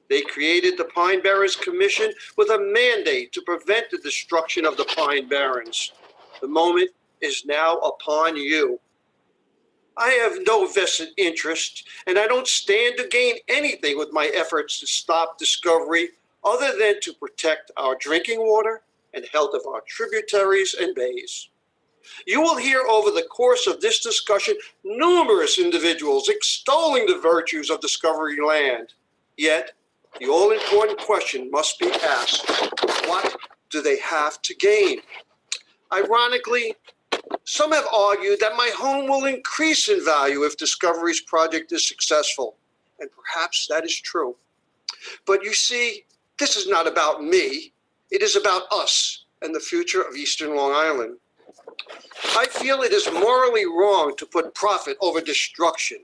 They created the Pine Barrens Commission with a mandate to prevent the destruction of the Pine Barrens. The moment is now upon you. I have no vested interest, and I don't stand to gain anything with my efforts to stop discovery other than to protect our drinking water and health of our tributaries and bays. You will hear over the course of this discussion numerous individuals extolling the virtues of Discovery Land. Yet, the all-important question must be asked, what do they have to gain? Ironically, some have argued that my home will increase in value if Discovery's project is successful, and perhaps that is true. But you see, this is not about me. It is about us and the future of Eastern Long Island. I feel it is morally wrong to put profit over destruction.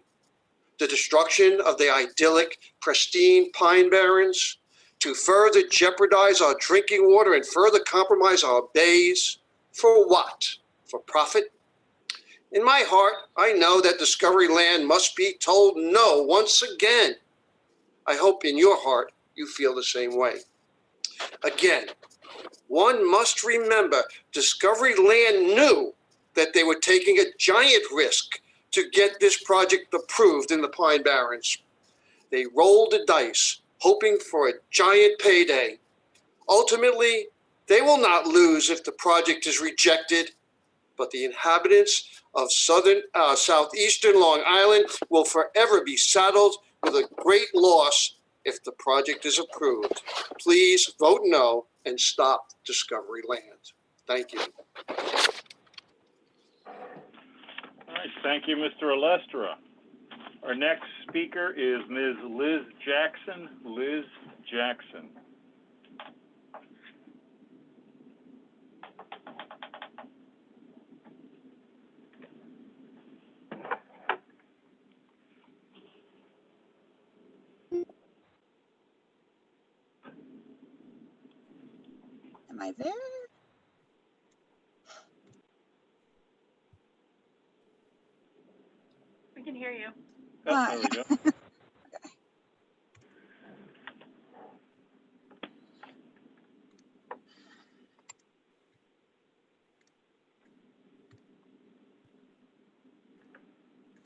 The destruction of the idyllic, pristine Pine Barrens, to further jeopardize our drinking water and further compromise our bays. For what? For profit? In my heart, I know that Discovery Land must be told no once again. I hope in your heart you feel the same way. Again, one must remember Discovery Land knew that they were taking a giant risk to get this project approved in the Pine Barrens. They rolled the dice, hoping for a giant payday. Ultimately, they will not lose if the project is rejected, but the inhabitants of southeastern Long Island will forever be saddled with a great loss if the project is approved. Please vote no and stop Discovery Land. Thank you. All right, thank you, Mr. Alestra. Our next speaker is Ms. Liz Jackson. Liz Jackson. Am I there? We can hear you. Oh, there we go.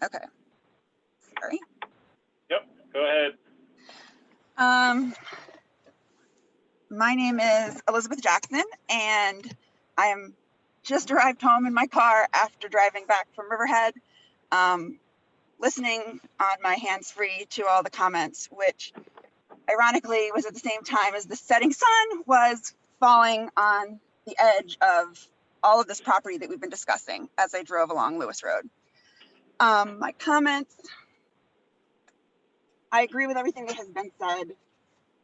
Okay. Sorry. Yep, go ahead. My name is Elizabeth Jackson, and I am just arrived home in my car after driving back from Riverhead, listening on my hands-free to all the comments, which ironically was at the same time as the setting sun was falling on the edge of all of this property that we've been discussing as I drove along Lewis Road. My comments, I agree with everything that has been said,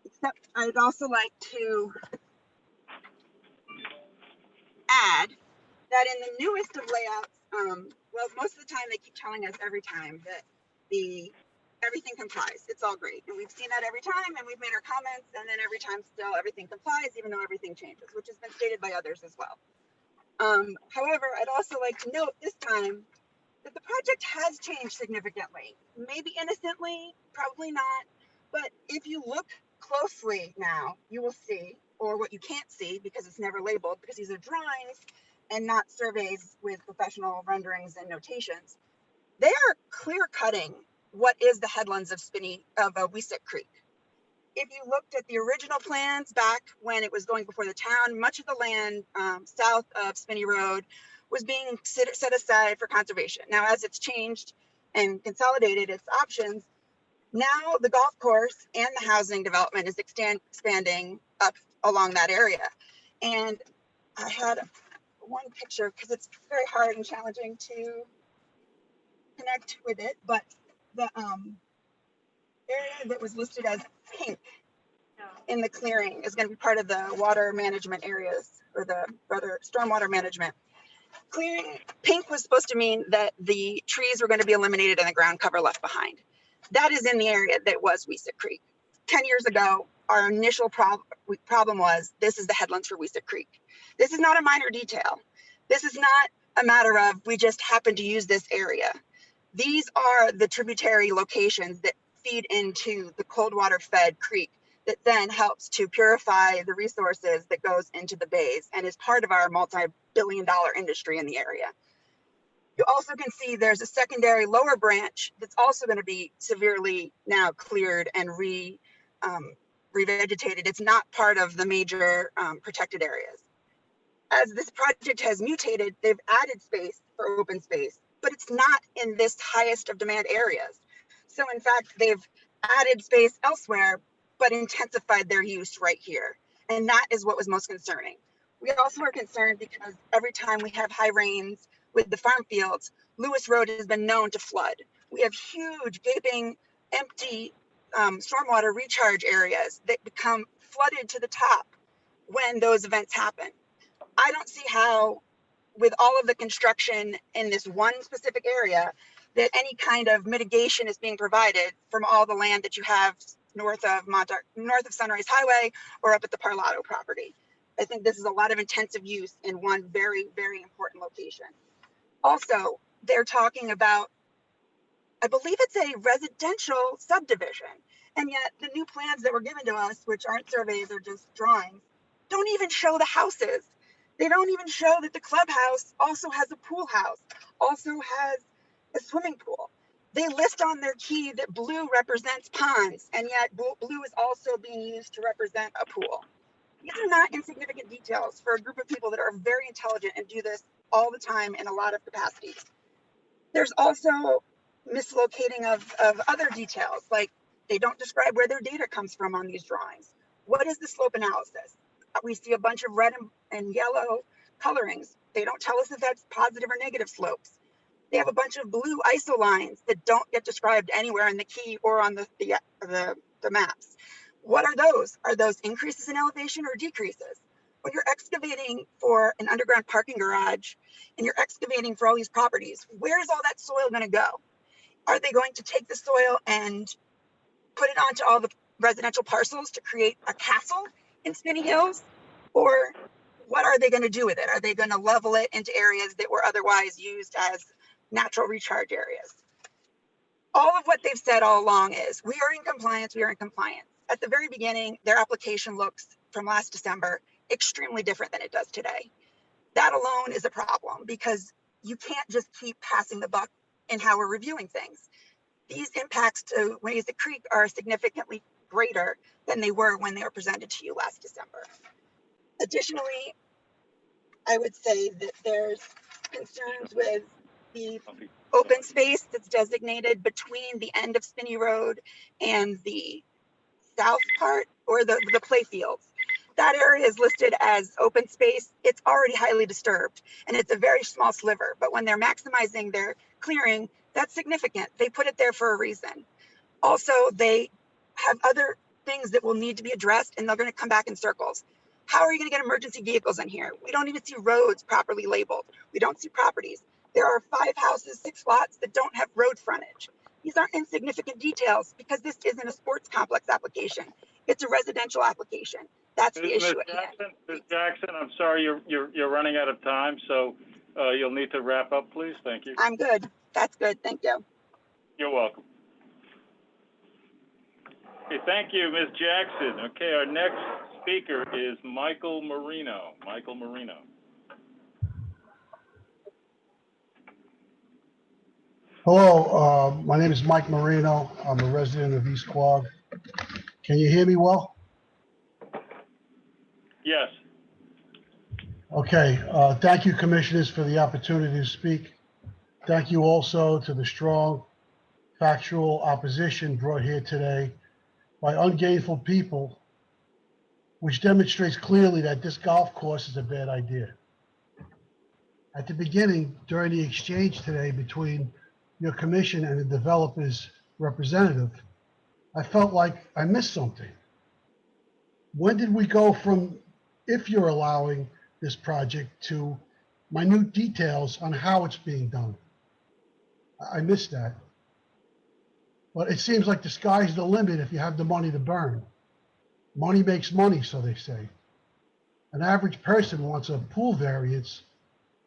except I'd also like to add that in the newest of layouts, well, most of the time they keep telling us every time that everything complies. It's all great. And we've seen that every time, and we've made our comments, and then every time still everything complies, even though everything changes, which has been stated by others as well. However, I'd also like to note this time that the project has changed significantly. Maybe innocently, probably not. But if you look closely now, you will see, or what you can't see because it's never labeled, because these are drawings and not surveys with professional renderings and notations, they are clear cutting what is the headlands of Weesick Creek. If you looked at the original plans back when it was going before the town, much of the land south of Spinney Road was being set aside for conservation. Now, as it's changed and consolidated its options, now the golf course and the housing development is expanding up along that area. And I had one picture because it's very hard and challenging to connect with it, but the area that was listed as pink in the clearing is going to be part of the water management areas, or the rather stormwater management. Clearing pink was supposed to mean that the trees were going to be eliminated and the ground cover left behind. That is in the area that was Weesick Creek. 10 years ago, our initial problem was this is the headlands for Weesick Creek. This is not a minor detail. This is not a matter of we just happen to use this area. These are the tributary locations that feed into the cold water fed creek that then helps to purify the resources that goes into the bays and is part of our multi-billion-dollar industry in the area. You also can see there's a secondary lower branch that's also going to be severely now cleared and revegetated. It's not part of the major protected areas. As this project has mutated, they've added space for open space, but it's not in this highest of demand areas. So in fact, they've added space elsewhere, but intensified their use right here. And that is what was most concerning. We also are concerned because every time we have high rains with the farm fields, Lewis Road has been known to flood. We have huge, gaping, empty stormwater recharge areas that become flooded to the top when those events happen. I don't see how, with all of the construction in this one specific area, that any kind of mitigation is being provided from all the land that you have north of Sunrise Highway or up at the Parlato property. I think this is a lot of intensive use in one very, very important location. Also, they're talking about, I believe it's a residential subdivision, and yet the new plans that were given to us, which aren't surveys or just drawings, don't even show the houses. They don't even show that the clubhouse also has a pool house, also has a swimming pool. They list on their key that blue represents ponds, and yet blue is also being used to represent a pool. These are not insignificant details for a group of people that are very intelligent and do this all the time in a lot of capacities. There's also mislocating of other details, like they don't describe where their data comes from on these drawings. What is the slope analysis? We see a bunch of red and yellow colorings. They don't tell us if that's positive or negative slopes. They have a bunch of blue iso lines that don't get described anywhere in the key or on the maps. What are those? Are those increases in elevation or decreases? When you're excavating for an underground parking garage and you're excavating for all these properties, where's all that soil going to go? Are they going to take the soil and put it onto all the residential parcels to create a castle in Spinney Hills? Or what are they going to do with it? Are they going to level it into areas that were otherwise used as natural recharge areas? All of what they've said all along is we are in compliance, we are in compliance. At the very beginning, their application looks from last December extremely different than it does today. That alone is a problem because you can't just keep passing the buck in how we're reviewing things. These impacts to Weesick Creek are significantly greater than they were when they were presented to you last December. Additionally, I would say that there's concerns with the open space that's designated between the end of Spinney Road and the south part, or the play fields. That area is listed as open space. It's already highly disturbed and it's a very small sliver, but when they're maximizing their clearing, that's significant. They put it there for a reason. Also, they have other things that will need to be addressed and they're going to come back in circles. How are you going to get emergency vehicles in here? We don't even see roads properly labeled. We don't see properties. There are 5 houses, 6 lots that don't have road frontage. These aren't insignificant details because this isn't a sports complex application. It's a residential application. That's the issue at hand. Ms. Jackson, I'm sorry, you're running out of time, so you'll need to wrap up, please. Thank you. I'm good. That's good. Thank you. You're welcome. Okay, thank you, Ms. Jackson. Okay, our next speaker is Michael Marino. Michael Marino. Hello, my name is Mike Marino. I'm a resident of East Quogue. Can you hear me well? Yes. Okay, thank you, commissioners, for the opportunity to speak. Thank you also to the strong factual opposition brought here today by ungainful people, which demonstrates clearly that this golf course is a bad idea. At the beginning, during the exchange today between your commission and the developer's representative, I felt like I missed something. When did we go from, if you're allowing this project, to minute details on how it's being done? I missed that. But it seems like the sky's the limit if you have the money to burn. Money makes money, so they say. An average person wants a pool variance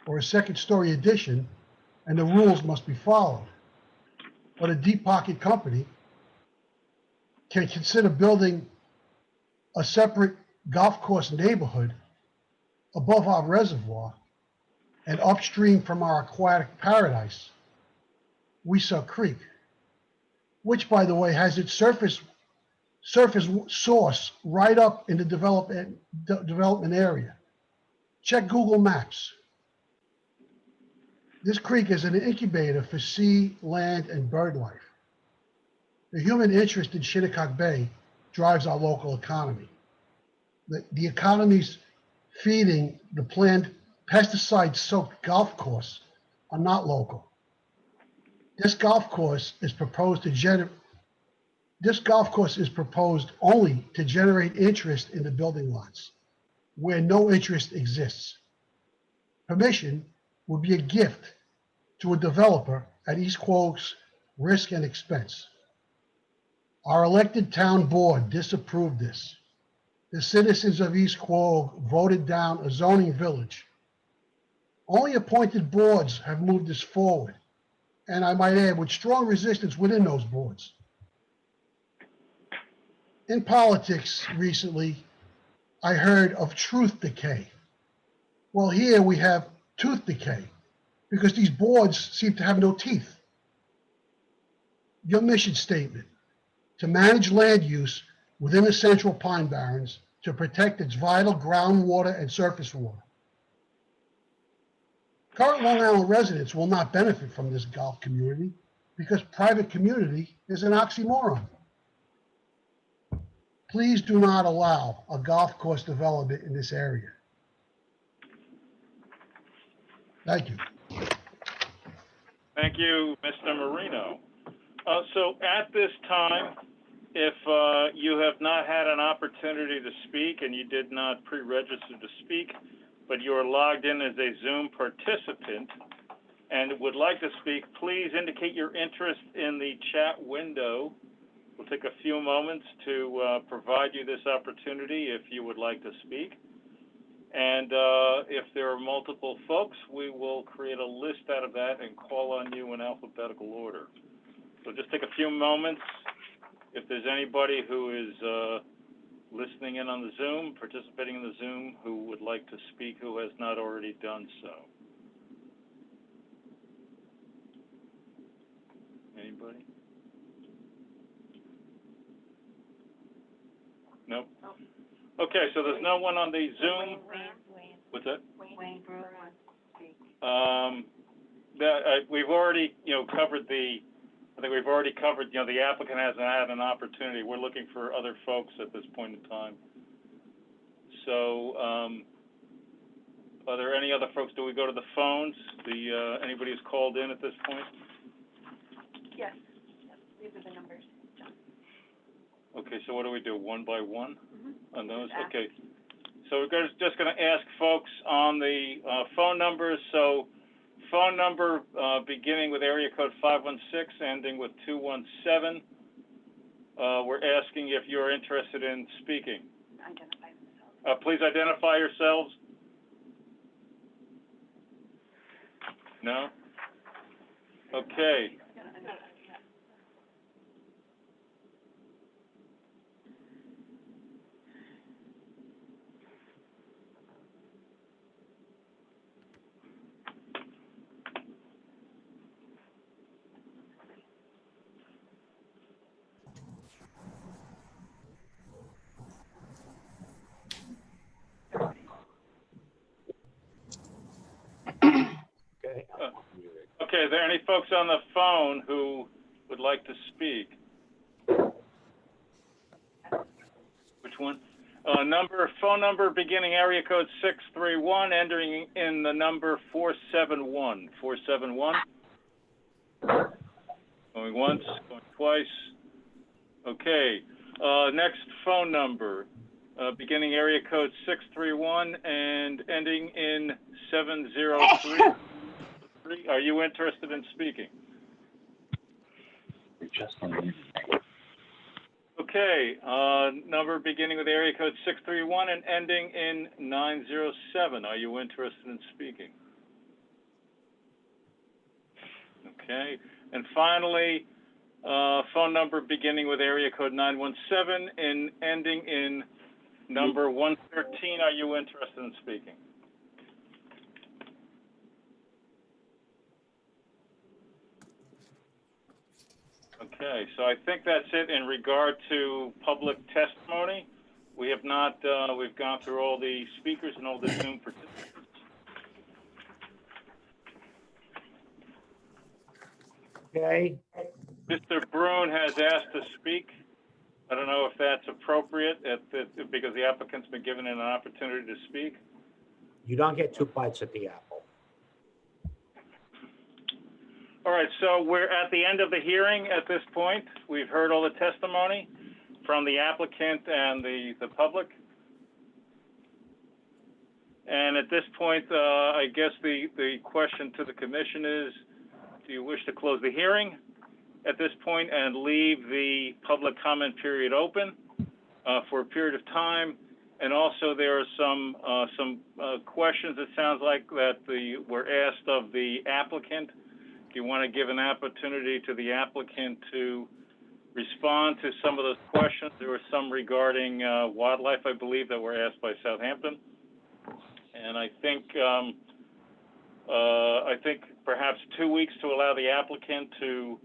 or a second-story addition, and the rules must be followed. But a deep-pocket company can consider building a separate golf course neighborhood above our reservoir and upstream from our aquatic paradise, Weesuck Creek, which, by the way, has its surface source right up in the development area. Check Google Maps. This creek is an incubator for sea, land, and bird life. The human interest in Shinnecock Bay drives our local economy. The economies feeding the planned pesticide-soaked golf course are not local. This golf course is proposed only to generate interest in the building lots, where no interest exists. Permission would be a gift to a developer at East Quogue's risk and expense. Our elected town board disapproved this. The citizens of East Quogue voted down a zoning village. Only appointed boards have moved this forward, and I might add, with strong resistance within those boards. In politics recently, I heard of truth decay. Well, here we have tooth decay because these boards seem to have no teeth. Your mission statement: to manage land use within the Central Pine Barrens to protect its vital groundwater and surface water. Current Long Island residents will not benefit from this golf community because private community is an oxymoron. Please do not allow a golf course development in this area. Thank you. Thank you, Mr. Marino. So at this time, if you have not had an opportunity to speak and you did not pre-register to speak, but you are logged in as a Zoom participant and would like to speak, please indicate your interest in the chat window. We'll take a few moments to provide you this opportunity if you would like to speak. And if there are multiple folks, we will create a list out of that and call on you in alphabetical order. So just take a few moments. If there's anybody who is listening in on the Zoom, participating in the Zoom, who would like to speak, who has not already done so. Anybody? Nope. Okay, so there's no one on the Zoom. What's that? We've already, covered I think we've already covered, the applicant hasn't had an opportunity. We're looking for other folks at this point in time. So, are there any other folks? Do we go to the phones? Anybody who's called in at this point? Yes, these are the numbers, John. Okay, so what do we do, one by one on those? Just ask. Okay. So we're just going to ask folks on the phone numbers. So phone number beginning with area code 516, ending with 217. We're asking if you're interested in speaking. Identify themselves. Please identify yourselves. No? Okay. Okay. Okay, are there any folks on the phone who would like to speak? Which one? Phone number beginning area code 631, entering in the number 471. 471. Going once, going twice. Okay. Next phone number, beginning area code 631 and ending in 703. Are you interested in speaking? Okay, number beginning with area code 631 and ending in 907. Are you interested in speaking? Okay, and finally, phone number beginning with area code 917 and ending in number 113. Are you interested in speaking? Okay, so I think that's it in regard to public testimony. We have not, we've gone through all the speakers and all the Zoom participants. Okay. Mr. Brune has asked to speak. I don't know if that's appropriate because the applicant's been given an opportunity to speak. You don't get two bites at the apple. All right, so we're at the end of the hearing at this point. We've heard all the testimony from the applicant and the public. And at this point, I guess the question to the commission is, do you wish to close the hearing at this point and leave the public comment period open for a period of time? And also there are some questions, it sounds like, that were asked of the applicant. Do you want to give an opportunity to the applicant to respond to some of those questions? There were some regarding wildlife, I believe, that were asked by Southampton. And I think perhaps 2 weeks to allow the applicant to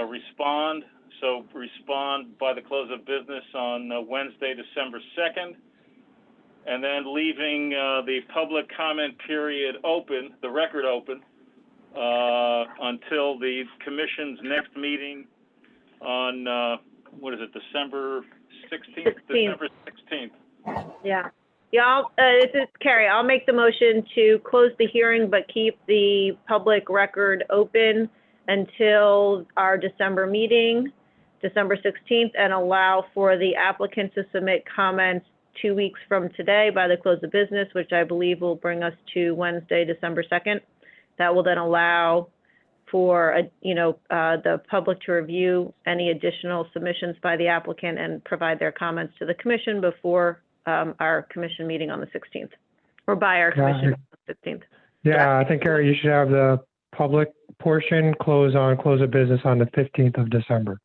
respond. So respond by the close of business on Wednesday, December 2nd. And then leaving the public comment period open, the record open, until the commission's next meeting on, December 16th? December 16th. Yeah. Yeah, this is Carrie. I'll make the motion to close the hearing, but keep the public record open until our December meeting, December 16th, and allow for the applicant to submit comments 2 weeks from today by the close of business, which I believe will bring us to Wednesday, December 2nd. That will then allow for, the public to review any additional submissions by the applicant and provide their comments to the commission before our commission meeting on the 16th, or by our commission on the 16th. Yeah, I think, Carrie, you should have the public portion close of business on the 15th of December.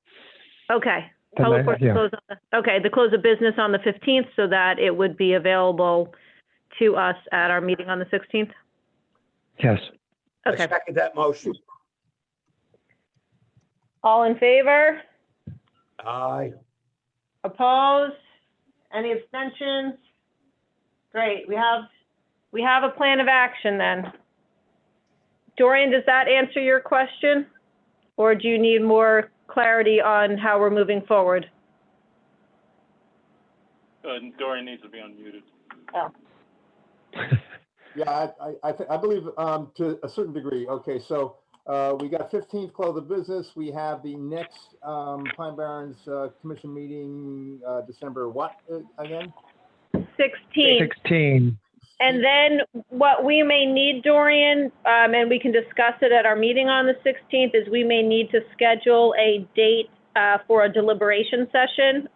Okay. Public portion close on the close of business on the 15th so that it would be available to us at our meeting on the 16th? Yes. Okay. I second that motion. All in favor? Aye. Opposed? Any abstentions? Great. We have we have a plan of action then. Dorian, does that answer your question? Or do you need more clarity on how we're moving forward? Dorian needs to be unmuted. Oh. Yeah, I believe to a certain degree. Okay, so we got 15th close of business. We have the next Pine Barrens Commission meeting December what again? 16. 16. And then what we may need, Dorian, and we can discuss it at our meeting on the 16th, is we may need to schedule a date for a deliberation session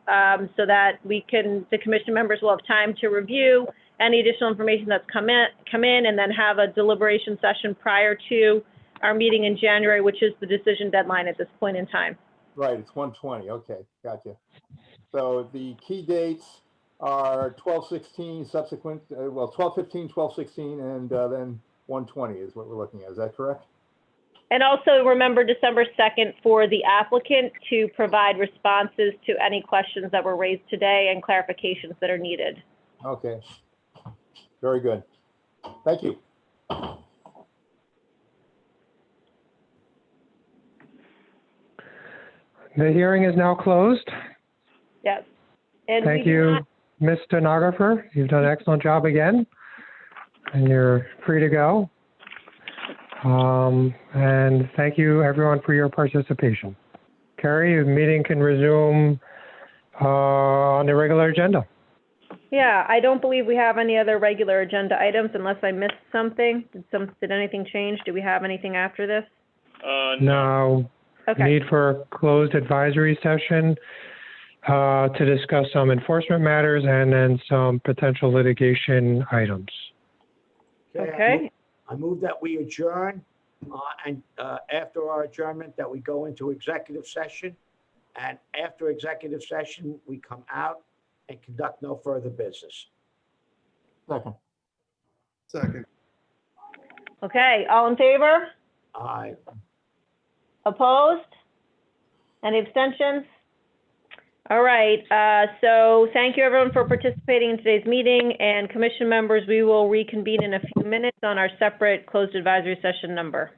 so that the commission members will have time to review any additional information that's come in, and then have a deliberation session prior to our meeting in January, which is the decision deadline at this point in time. Right, it's 120. Okay, gotcha. So the key dates are 12/16 subsequent, well, 12/15, 12/16, and then 120 is what we're looking at. Is that correct? And also remember December 2nd for the applicant to provide responses to any questions that were raised today and clarifications that are needed. Okay. Very good. Thank you. The hearing is now closed. Yes. And Thank you, Ms. Stenographer. You've done an excellent job again, and you're free to go. And thank you, everyone, for your participation. Carrie, the meeting can resume on the regular agenda. Yeah, I don't believe we have any other regular agenda items unless I missed something. Did anything change? Do we have anything after this? No. Okay. Need for a closed advisory session to discuss some enforcement matters and then some potential litigation items. Okay. I move that we adjourn, and after our adjournment, that we go into executive session. And after executive session, we come out and conduct no further business. Second. Second. Okay, all in favor? Aye. Opposed? Any abstentions? All right, so thank you everyone for participating in today's meeting, and commission members, we will reconvene in a few minutes on our separate closed advisory session number.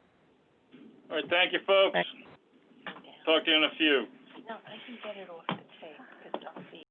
All right, thank you, folks. Talk to you in a few. No, I can get it off.